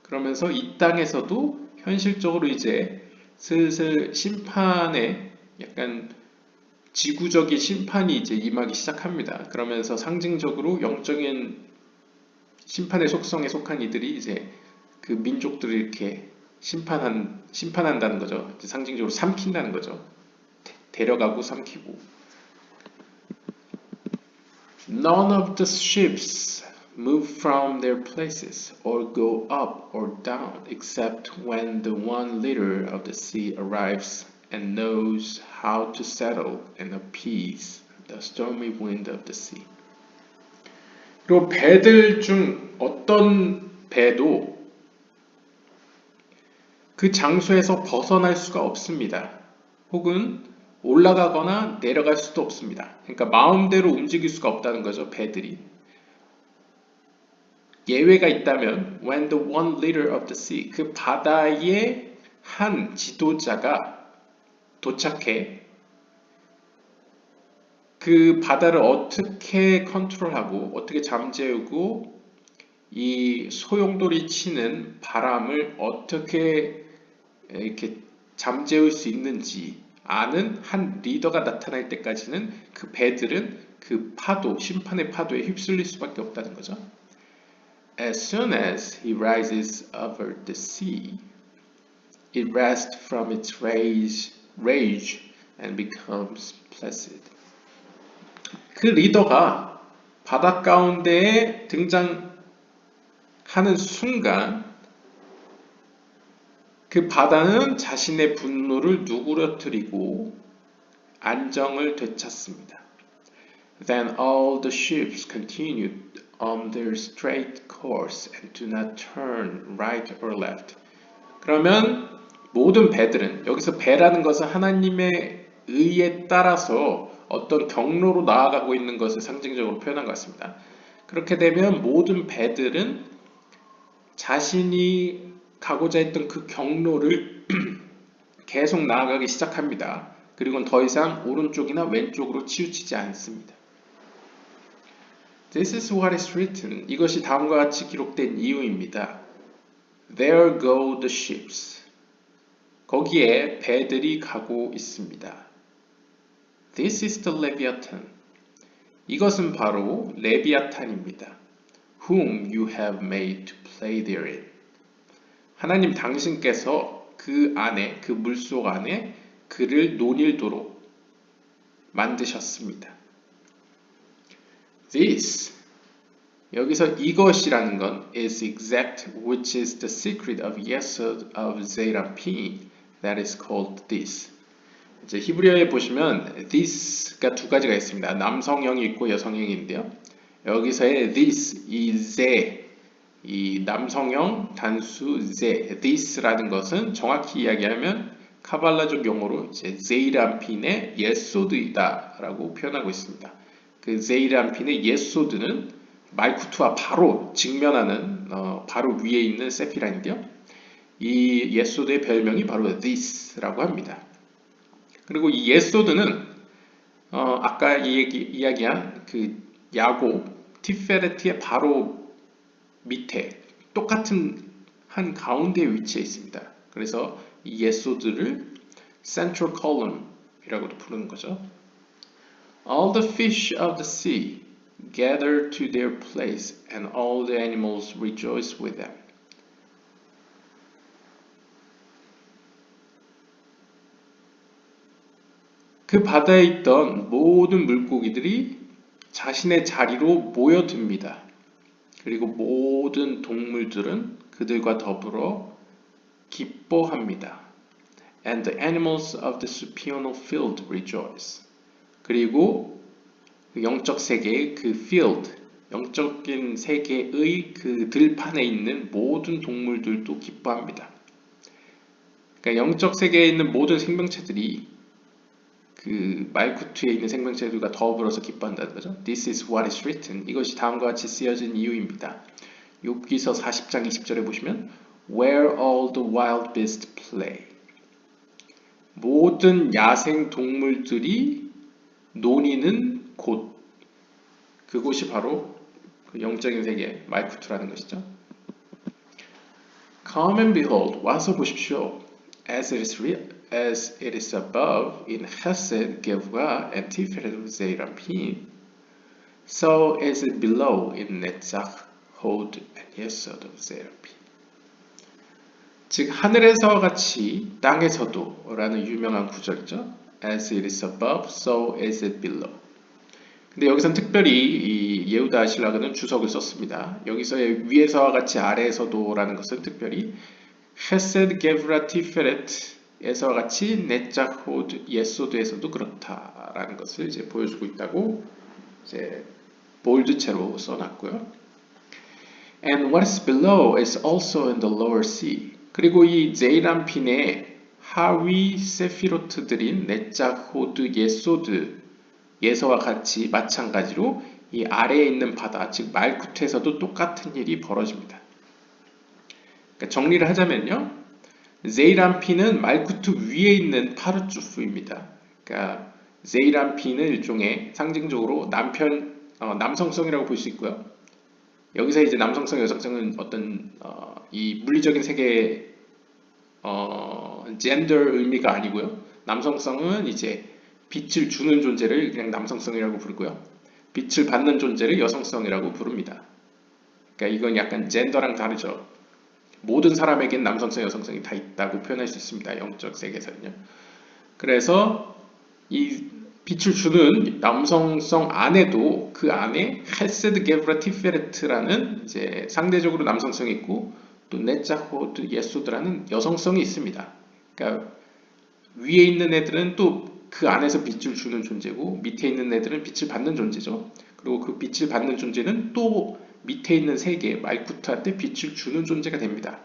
그러면서 이 땅에서도 현실적으로 이제 슬슬 심판의 약간 지구적인 심판이 이제 임하기 시작합니다. 그러면서 상징적으로 영적인 심판의 속성에 속한 이들이 이제 그 민족들을 이렇게 심판한다는 거죠. 이제 상징적으로 삼킨다는 거죠. 데려가고 삼키고. None of the ships move from their places or go up or down except when the one leader of the sea arrives and knows how to settle and appease the stormy wind of the sea. 그리고 배들 중 어떤 배도 그 장소에서 벗어날 수가 없습니다. 혹은 올라가거나 내려갈 수도 없습니다. 그러니까 마음대로 움직일 수가 없다는 거죠, 배들이. 예외가 있다면 when the one leader of the sea, 그 바다의 한 지도자가 도착해 그 바다를 어떻게 컨트롤하고 어떻게 잠재우고 이 소용돌이 치는 바람을 어떻게 이렇게 잠재울 수 있는지 아는 한 리더가 나타날 때까지는 그 배들은 그 파도, 심판의 파도에 휩쓸릴 수밖에 없다는 거죠. As soon as he rises over the sea, it rests from its rage and becomes placid. 그 리더가 바다 가운데에 등장하는 순간 그 바다는 자신의 분노를 누그러뜨리고 안정을 되찾습니다. Then all the ships continued on their straight course and do not turn right or left. 그러면 모든 배들은, 여기서 배라는 것은 하나님의 의에 따라서 어떤 경로로 나아가고 있는 것을 상징적으로 표현한 것 같습니다. 그렇게 되면 모든 배들은 자신이 가고자 했던 그 경로를 계속 나아가기 시작합니다. 그리고는 더 이상 오른쪽이나 왼쪽으로 치우치지 않습니다. This is what is written. 이것이 다음과 같이 기록된 이유입니다. There go the ships. 거기에 배들이 가고 있습니다. This is the Leviathan. 이것은 바로 레비아탄입니다. Whom you have made to play therein. 하나님 당신께서 그 안에, 그 물속 안에 그를 논일도록 만드셨습니다. This, 여기서 이것이라는 건 is exact, which is the secret of Yesod of Zeirampin, that is called this. 이제 히브리어에 보시면 this가 두 가지가 있습니다. 남성형이 있고 여성형이 있는데요. 여기서의 this, 이 ze, 이 남성형 단수 ze, this라는 것은 정확히 이야기하면 카발라적 용어로 이제 제이람핀의 예소드이다라고 표현하고 있습니다. 그 제이람핀의 예소드는 말쿠트와 바로 직면하는 바로 위에 있는 세피라인데요. 이 예소드의 별명이 바로 this라고 합니다. 그리고 이 예소드는 아까 이야기한 그 야곱 티페레트의 바로 밑에 똑같은 한 가운데에 위치해 있습니다. 그래서 이 예소드를 Central Column이라고도 부르는 거죠. All the fish of the sea gather to their place, and all the animals rejoice with them. 그 바다에 있던 모든 물고기들이 자신의 자리로 모여듭니다. 그리고 모든 동물들은 그들과 더불어 기뻐합니다. And the animals of the supernal field rejoice. 그리고 영적 세계의 그 field, 영적인 세계의 그 들판에 있는 모든 동물들도 기뻐합니다. 그러니까 영적 세계에 있는 모든 생명체들이 그 말쿠트에 있는 생명체들과 더불어서 기뻐한다는 거죠. This is what is written. 이것이 다음과 같이 쓰여진 이유입니다. 욥기서 40장 20절에 보시면 Where all the wild beasts play. 모든 야생 동물들이 노니는 곳. 그곳이 바로 그 영적인 세계 말쿠트라는 것이죠. Come and behold. 와서 보십시오. As it is above in Chesed, Gevurah, and Tiferet of Zeirampin, so is it below in Netzach, Hod, and Yesod of Zeirampin. 즉 하늘에서와 같이 땅에서도 라는 유명한 구절이죠. As it is above, so is it below. 근데 여기선 특별히 이 예후다 신라가는 주석을 썼습니다. 여기서의 위에서와 같이 아래에서도라는 것은 특별히 헤세드 게브라 티페렛에서와 같이 네짝 호드 예소드에서도 그렇다라는 것을 이제 보여주고 있다고 이제 볼드체로 써놨고요. And what is below is also in the lower sea. 그리고 이 제이람핀의 하위 세피로트들인 네짝 호드 예소드 예서와 같이 마찬가지로 이 아래에 있는 바다, 즉 말쿠트에서도 똑같은 일이 벌어집니다. 그러니까 정리를 하자면요, 제이람피는 말쿠트 위에 있는 파르주프입니다. 그러니까 제이람피는 일종의 상징적으로 남성성이라고 볼 수 있고요. 여기서 이제 남성성, 여성성은 어떤 이 물리적인 세계의 젠더 의미가 아니고요. 남성성은 이제 빛을 주는 존재를 그냥 남성성이라고 부르고요. 빛을 받는 존재를 여성성이라고 부릅니다. 그러니까 이건 약간 젠더랑 다르죠. 모든 사람에겐 남성성, 여성성이 다 있다고 표현할 수 있습니다. 영적 세계에서는요. 그래서 이 빛을 주는 남성성 안에도 그 안에 헤세드 게브라 티페레트라는 이제 상대적으로 남성성이 있고 또 네자호드 예소드라는 여성성이 있습니다. 그러니까 위에 있는 애들은 또 그 안에서 빛을 주는 존재고 밑에 있는 애들은 빛을 받는 존재죠. 그리고 그 빛을 받는 존재는 또 밑에 있는 세계 말쿠트한테 빛을 주는 존재가 됩니다.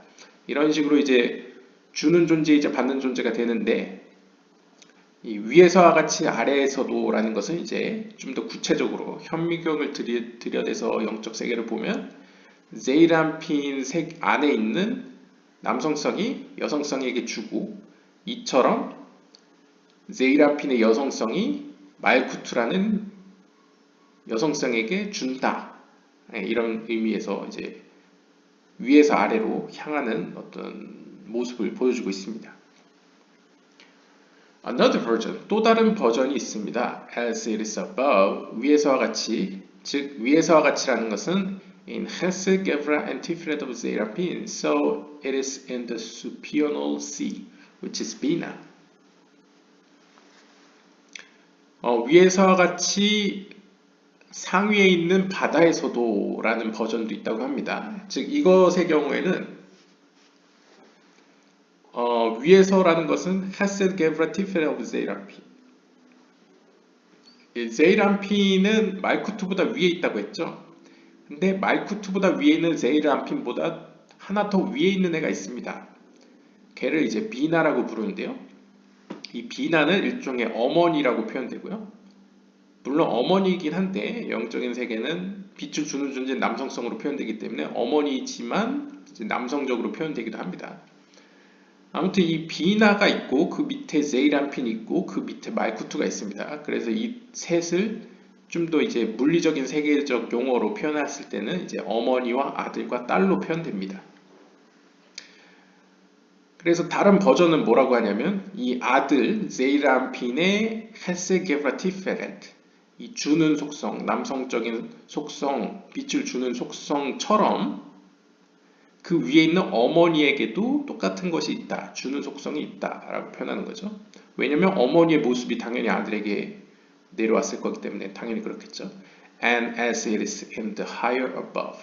이런 식으로 이제 주는 존재이자 받는 존재가 되는데 이 위에서와 같이 아래에서도라는 것은 이제 좀 더 구체적으로 현미경을 들여대서 영적 세계를 보면 제이람핀 색 안에 있는 남성성이 여성성에게 주고 이처럼 제이람핀의 여성성이 말쿠투라는 여성성에게 준다. 이런 의미에서 이제 위에서 아래로 향하는 어떤 모습을 보여주고 있습니다. Another version, 또 다른 버전이 있습니다. As it is above, 위에서와 같이, 즉 위에서와 같이라는 것은 in Hesse, Gevra, and Tiferet of Zeirapin, so it is in the supernal sea, which is Bina. 위에서와 같이 상위에 있는 바다에서도 라는 버전도 있다고 합니다. 즉 이것의 경우에는 위에서라는 것은 헤세드 게브라 티페레 오브 제이람핀. 제이람핀은 말쿠트보다 위에 있다고 했죠. 근데 말쿠트보다 위에 있는 제이람핀보다 하나 더 위에 있는 애가 있습니다. 걔를 이제 비나라고 부르는데요. 이 비나는 일종의 어머니라고 표현되고요. 물론 어머니이긴 한데 영적인 세계는 빛을 주는 존재는 남성성으로 표현되기 때문에 어머니지만 남성적으로 표현되기도 합니다. 아무튼 이 비나가 있고 그 밑에 제이람핀이 있고 그 밑에 말쿠트가 있습니다. 그래서 이 셋을 좀 더 이제 물리적인 세계적 용어로 표현했을 때는 이제 어머니와 아들과 딸로 표현됩니다. 그래서 다른 버전은 뭐라고 하냐면 이 아들 제이람핀의 헤세게브라 티페렌트, 이 주는 속성, 남성적인 속성, 빛을 주는 속성처럼 그 위에 있는 어머니에게도 똑같은 것이 있다, 주는 속성이 있다 라고 표현하는 거죠. 왜냐면 어머니의 모습이 당연히 아들에게 내려왔을 거기 때문에 당연히 그렇겠죠. And as it is in the higher above,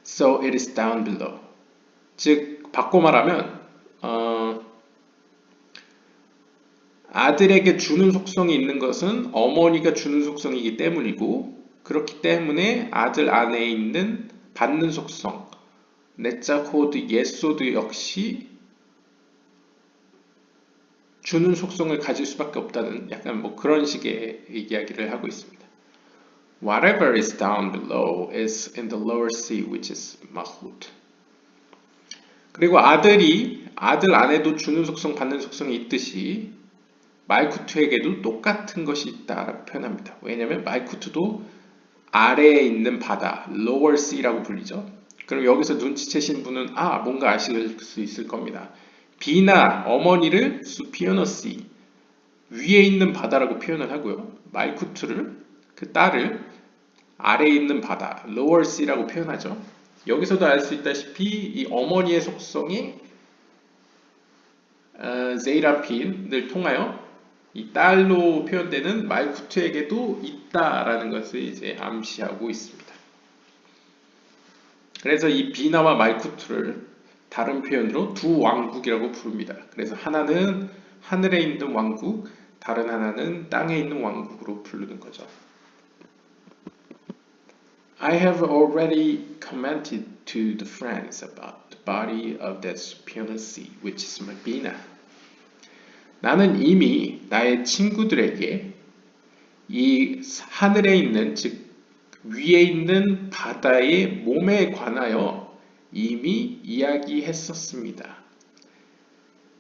so it is down below. 즉 바꿔 말하면 아들에게 주는 속성이 있는 것은 어머니가 주는 속성이기 때문이고 그렇기 때문에 아들 안에 있는 받는 속성 네자코드 예소드 역시 주는 속성을 가질 수밖에 없다는 약간 뭐 그런 식의 이야기를 하고 있습니다. Whatever is down below is in the lower sea, which is Mahut. 그리고 아들 안에도 주는 속성, 받는 속성이 있듯이 말쿠트에게도 똑같은 것이 있다라고 표현합니다. 왜냐하면 말쿠트도 아래에 있는 바다, lower sea라고 불리죠. 그럼 여기서 눈치채신 분은 뭔가 아실 수 있을 겁니다. 비나 어머니를 superior sea, 위에 있는 바다라고 표현을 하고요. 말쿠트를, 그 딸을 아래에 있는 바다, lower sea라고 표현하죠. 여기서도 알 수 있다시피 이 어머니의 속성이 제이라핀을 통하여 이 딸로 표현되는 말쿠트에게도 있다라는 것을 이제 암시하고 있습니다. 그래서 이 비나와 말쿠트를 다른 표현으로 두 왕국이라고 부릅니다. 그래서 하나는 하늘에 있는 왕국, 다른 하나는 땅에 있는 왕국으로 부르는 거죠. I have already commented to the friends about the body of that superior sea, which is my Bina. 나는 이미 나의 친구들에게 이 하늘에 있는, 즉 위에 있는 바다의 몸에 관하여 이미 이야기했었습니다.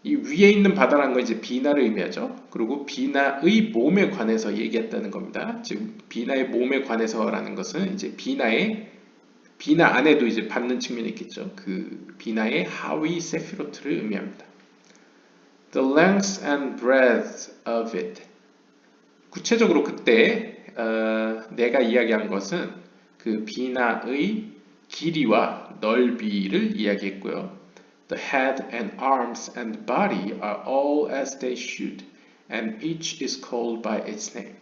이 위에 있는 바다라는 건 이제 비나를 의미하죠. 그리고 비나의 몸에 관해서 얘기했다는 겁니다. 즉 비나의 몸에 관해서라는 것은 이제 비나 안에도 이제 받는 측면이 있겠죠. 그 비나의 하위 세피로트를 의미합니다. The length and breadth of it. 구체적으로 그때 내가 이야기한 것은 그 비나의 길이와 넓이를 이야기했고요. The head and arms and body are all as they should, and each is called by its name.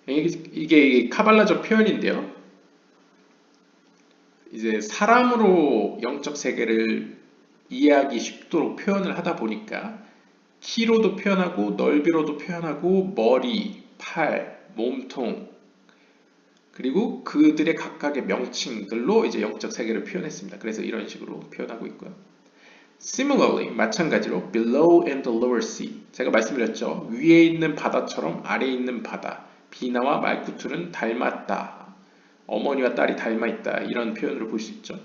이게 카발라적 표현인데요. 이제 사람으로 영적 세계를 이해하기 쉽도록 표현을 하다 보니까 키로도 표현하고 넓이로도 표현하고 머리, 팔, 몸통 그리고 그들의 각각의 명칭들로 이제 영적 세계를 표현했습니다. 그래서 이런 식으로 표현하고 있고요. Similarly, 마찬가지로 below and the lower sea. 제가 말씀드렸죠. 위에 있는 바다처럼 아래에 있는 바다. 비나와 말쿠트는 닮았다. 어머니와 딸이 닮아있다. 이런 표현으로 볼 수 있죠.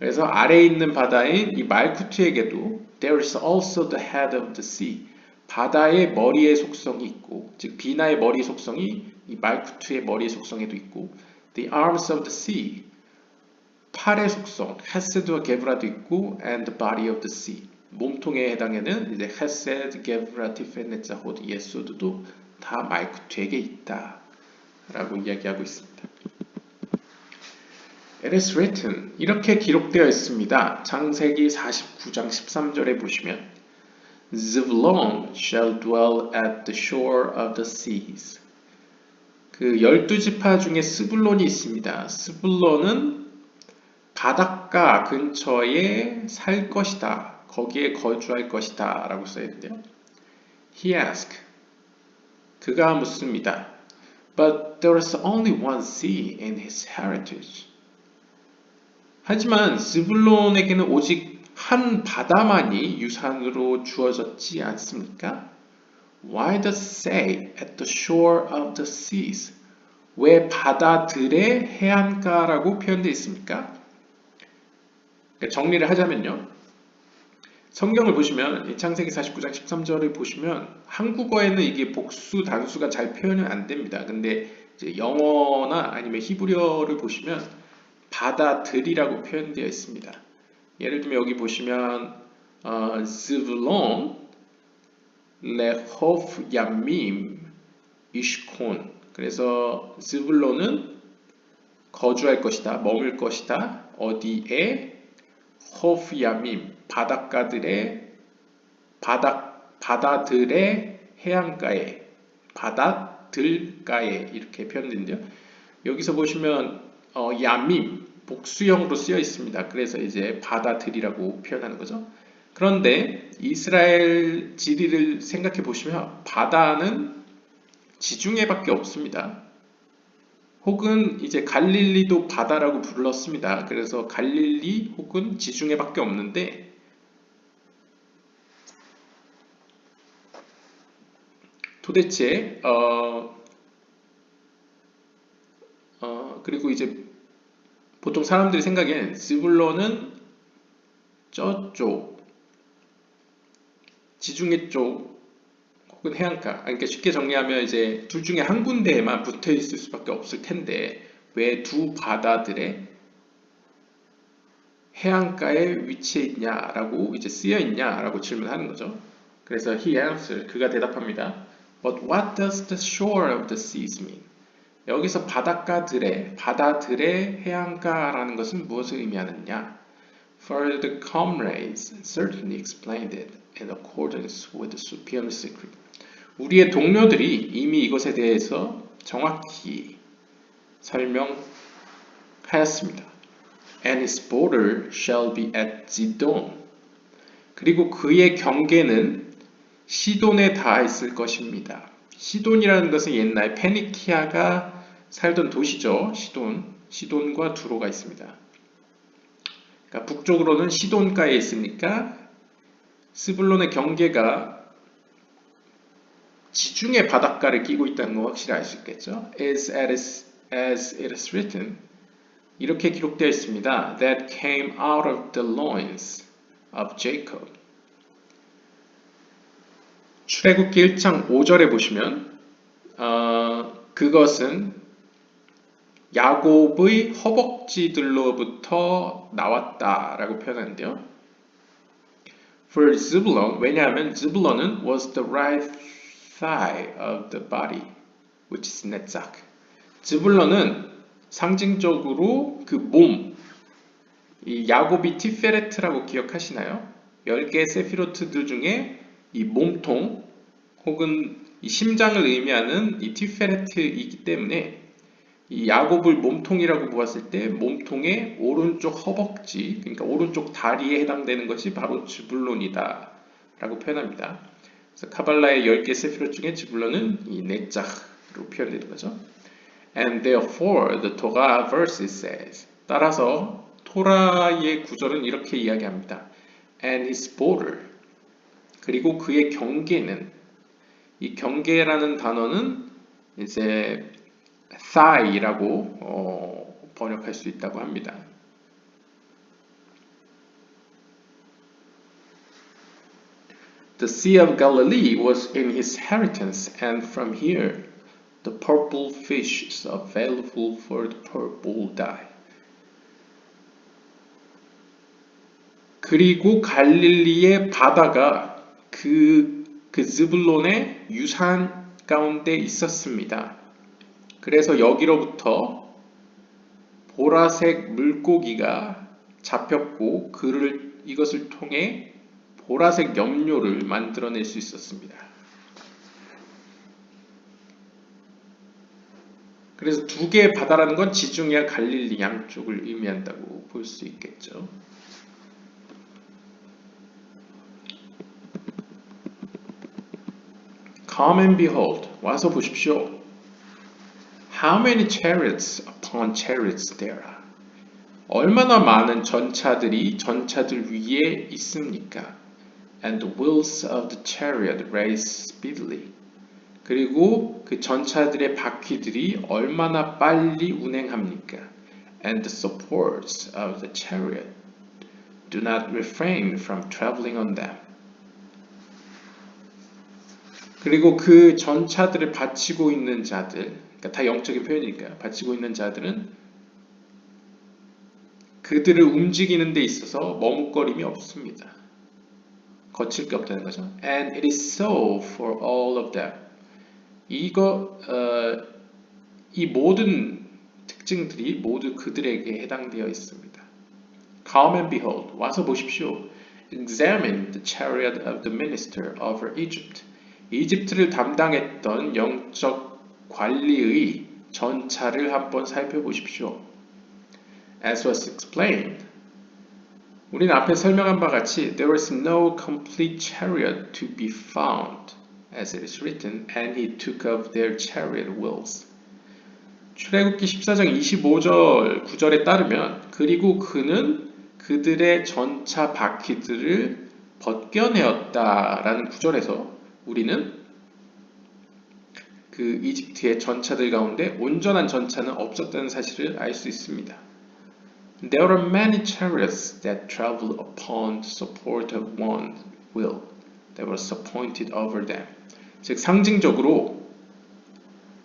그래서 아래에 있는 바다인 이 말쿠트에게도 there is also the head of the sea. 바다의 머리의 속성이 있고, 즉 비나의 머리 속성이 이 말쿠트의 머리의 속성에도 있고, the arms of the sea. 팔의 속성, 헤세드와 게브라도 있고, and the body of the sea. 몸통에 해당하는 이제 헤세드, 게브라, 티페네자, 호드, 예소드도 다 말쿠트에게 있다. 라고 이야기하고 있습니다. It is written. 이렇게 기록되어 있습니다. 창세기 49장 13절에 보시면 Zevlon shall dwell at the shore of the seas. 그 12지파 중에 스불론이 있습니다. 스불론은 바닷가 근처에 살 것이다. 거기에 거주할 것이다. 라고 써있는데요. He asked. 그가 묻습니다. But there is only one sea in his heritage. 하지만 스불론에게는 오직 한 바다만이 유산으로 주어졌지 않습니까? Why does it say at the shore of the seas? 왜 바다들의 해안가라고 표현되어 있습니까? 정리를 하자면요. 성경을 보시면 창세기 49장 13절을 보시면 한국어에는 이게 복수 단수가 잘 표현이 안 됩니다. 근데 이제 영어나 아니면 히브리어를 보시면 바다들이라고 표현되어 있습니다. 예를 들면 여기 보시면 Zvulon, 레호프 야밈, 이시콘. 그래서 스불론은 거주할 것이다, 머물 것이다. 어디에? 호프 야밈, 바다들의 해안가에, 바다들가에 이렇게 표현되는데요. 여기서 보시면 야밈 복수형으로 쓰여 있습니다. 그래서 이제 바다들이라고 표현하는 거죠. 그런데 이스라엘 지리를 생각해 보시면 바다는 지중해밖에 없습니다. 혹은 이제 갈릴리도 바다라고 불렀습니다. 그래서 갈릴리 혹은 지중해밖에 없는데 도대체 그리고 이제 보통 사람들이 생각엔 스불론은 저쪽 지중해 쪽 혹은 해안가, 그러니까 쉽게 정리하면 이제 둘 중에 한 군데에만 붙어 있을 수밖에 없을 텐데 왜 두 바다들의 해안가에 위치해 있냐라고 이제 쓰여 있냐라고 질문하는 거죠. 그래서 he answered, 그가 대답합니다. But what does the shore of the seas mean? 여기서 바다들의 해안가라는 것은 무엇을 의미하느냐? For the comrades certainly explained it in accordance with the superior secret. 우리의 동료들이 이미 이것에 대해서 정확히 설명하였습니다. And his border shall be at Zidon. 그리고 그의 경계는 시돈에 닿아 있을 것입니다. 시돈이라는 것은 옛날 페니키아가 살던 도시죠. 시돈과 두로가 있습니다. 그러니까 북쪽으로는 시돈가에 있으니까 스불론의 경계가 지중해 바닷가를 끼고 있다는 거 확실히 알 수 있겠죠. As it is written, 이렇게 기록되어 있습니다. That came out of the loins of Jacob. 출애굽기 1장 5절에 보시면 그것은 야곱의 허벅지들로부터 나왔다라고 표현하는데요. For Zebulun, 왜냐하면 Zebulun은 was the right thigh of the body, which is Netzach. 즈불론은 상징적으로 그 몸, 이 야곱이 티페레트라고 기억하시나요? 10개의 세피로트들 중에 이 몸통 혹은 이 심장을 의미하는 이 티페레트이기 때문에 이 야곱을 몸통이라고 보았을 때 몸통의 오른쪽 허벅지, 그러니까 오른쪽 다리에 해당되는 것이 바로 즈불론이다 라고 표현합니다. 그래서 카발라의 10개 세피롯 중에 즈불론은 이 네짝으로 표현되는 거죠. And therefore the Torah verse says, 따라서 토라의 구절은 이렇게 이야기합니다. And his border, 그리고 그의 경계는, 이 경계라는 단어는 이제 thigh라고 번역할 수 있다고 합니다. The Sea of Galilee was in his inheritance, and from here the purple fish is available for the purple dye. 그리고 갈릴리의 바다가 그 즈불론의 유산 가운데 있었습니다. 그래서 여기로부터 보라색 물고기가 잡혔고 이것을 통해 보라색 염료를 만들어낼 수 있었습니다. 그래서 두 개의 바다라는 건 지중해와 갈릴리 양쪽을 의미한다고 볼 수 있겠죠. Come and behold, 와서 보십시오. How many chariots upon chariots there are? 얼마나 많은 전차들이 전차들 위에 있습니까? And the wheels of the chariot race speedily. 그리고 그 전차들의 바퀴들이 얼마나 빨리 운행합니까? And the supports of the chariot do not refrain from traveling on them. 그리고 그 전차들을 받치고 있는 자들, 그러니까 다 영적인 표현이니까요. 받치고 있는 자들은 그들을 움직이는 데 있어서 머뭇거림이 없습니다. 거칠 게 없다는 거죠. And it is so for all of them. 이 모든 특징들이 모두 그들에게 해당되어 있습니다. Come and behold, 와서 보십시오. Examine the chariot of the minister over Egypt. 이집트를 담당했던 영적 관리의 전차를 한번 살펴보십시오. As was explained, 우리는 앞에 설명한 바 같이 There was no complete chariot to be found, as it is written, and he took of their chariot wheels. 출애굽기 14장 25절 9절에 따르면 그리고 그는 그들의 전차 바퀴들을 벗겨내었다라는 구절에서 우리는 그 이집트의 전차들 가운데 온전한 전차는 없었다는 사실을 알 수 있습니다. There are many chariots that travel upon the support of one wheel that was appointed over them. 즉 상징적으로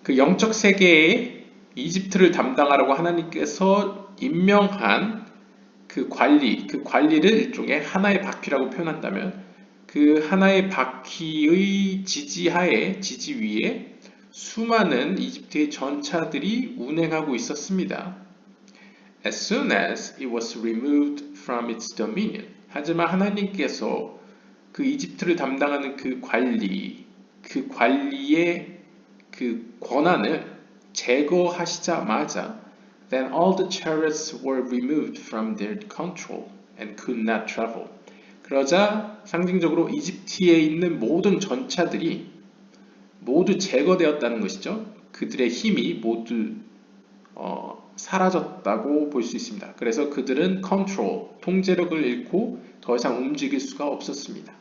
그 영적 세계에 이집트를 담당하라고 하나님께서 임명한 그 관리를 일종의 하나의 바퀴라고 표현한다면 그 하나의 바퀴의 지지 위에 수많은 이집트의 전차들이 운행하고 있었습니다. as soon as it was removed from its dominion. 하지만 하나님께서 그 이집트를 담당하는 그 관리의 그 권한을 제거하시자마자 then all the chariots were removed from their control and could not travel. 그러자 상징적으로 이집트에 있는 모든 전차들이 모두 제거되었다는 것이죠. 그들의 힘이 모두 사라졌다고 볼 수 있습니다. 그래서 그들은 control, 통제력을 잃고 더 이상 움직일 수가 없었습니다.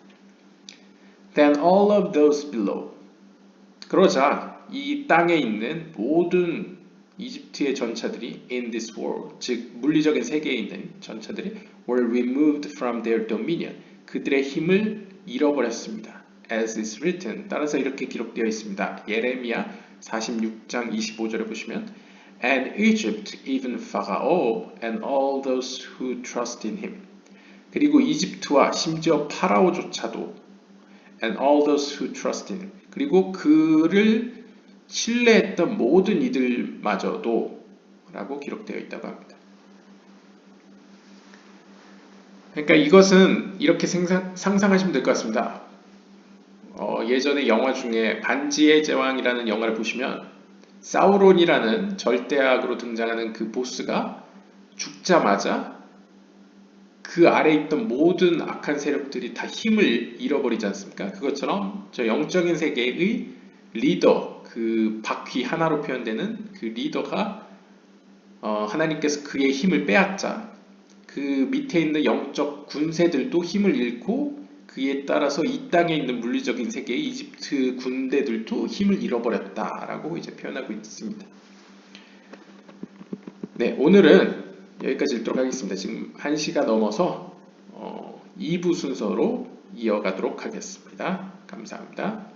Then all of those below. 그러자 이 땅에 있는 모든 이집트의 전차들이 in this world, 즉 물리적인 세계에 있는 전차들이 were removed from their dominion. 그들의 힘을 잃어버렸습니다. As is written. 따라서 이렇게 기록되어 있습니다. 예레미야 46장 25절에 보시면 And Egypt, even Pharaoh and all those who trust in him. 그리고 이집트와 심지어 파라오조차도 and all those who trust in him. 그리고 그를 신뢰했던 모든 이들마저도 라고 기록되어 있다고 합니다. 그러니까 이것은 이렇게 상상하시면 될 것 같습니다. 예전에 영화 중에 반지의 제왕이라는 영화를 보시면 사우론이라는 절대악으로 등장하는 그 보스가 죽자마자 그 아래에 있던 모든 악한 세력들이 다 힘을 잃어버리지 않습니까? 그것처럼 저 영적인 세계의 리더, 그 바퀴 하나로 표현되는 그 리더가 하나님께서 그의 힘을 빼앗자 그 밑에 있는 영적 군세들도 힘을 잃고 그에 따라서 이 땅에 있는 물리적인 세계의 이집트 군대들도 힘을 잃어버렸다라고 이제 표현하고 있습니다. 네, 오늘은 여기까지 읽도록 하겠습니다. 지금 1시가 넘어서 2부 순서로 이어가도록 하겠습니다. 감사합니다.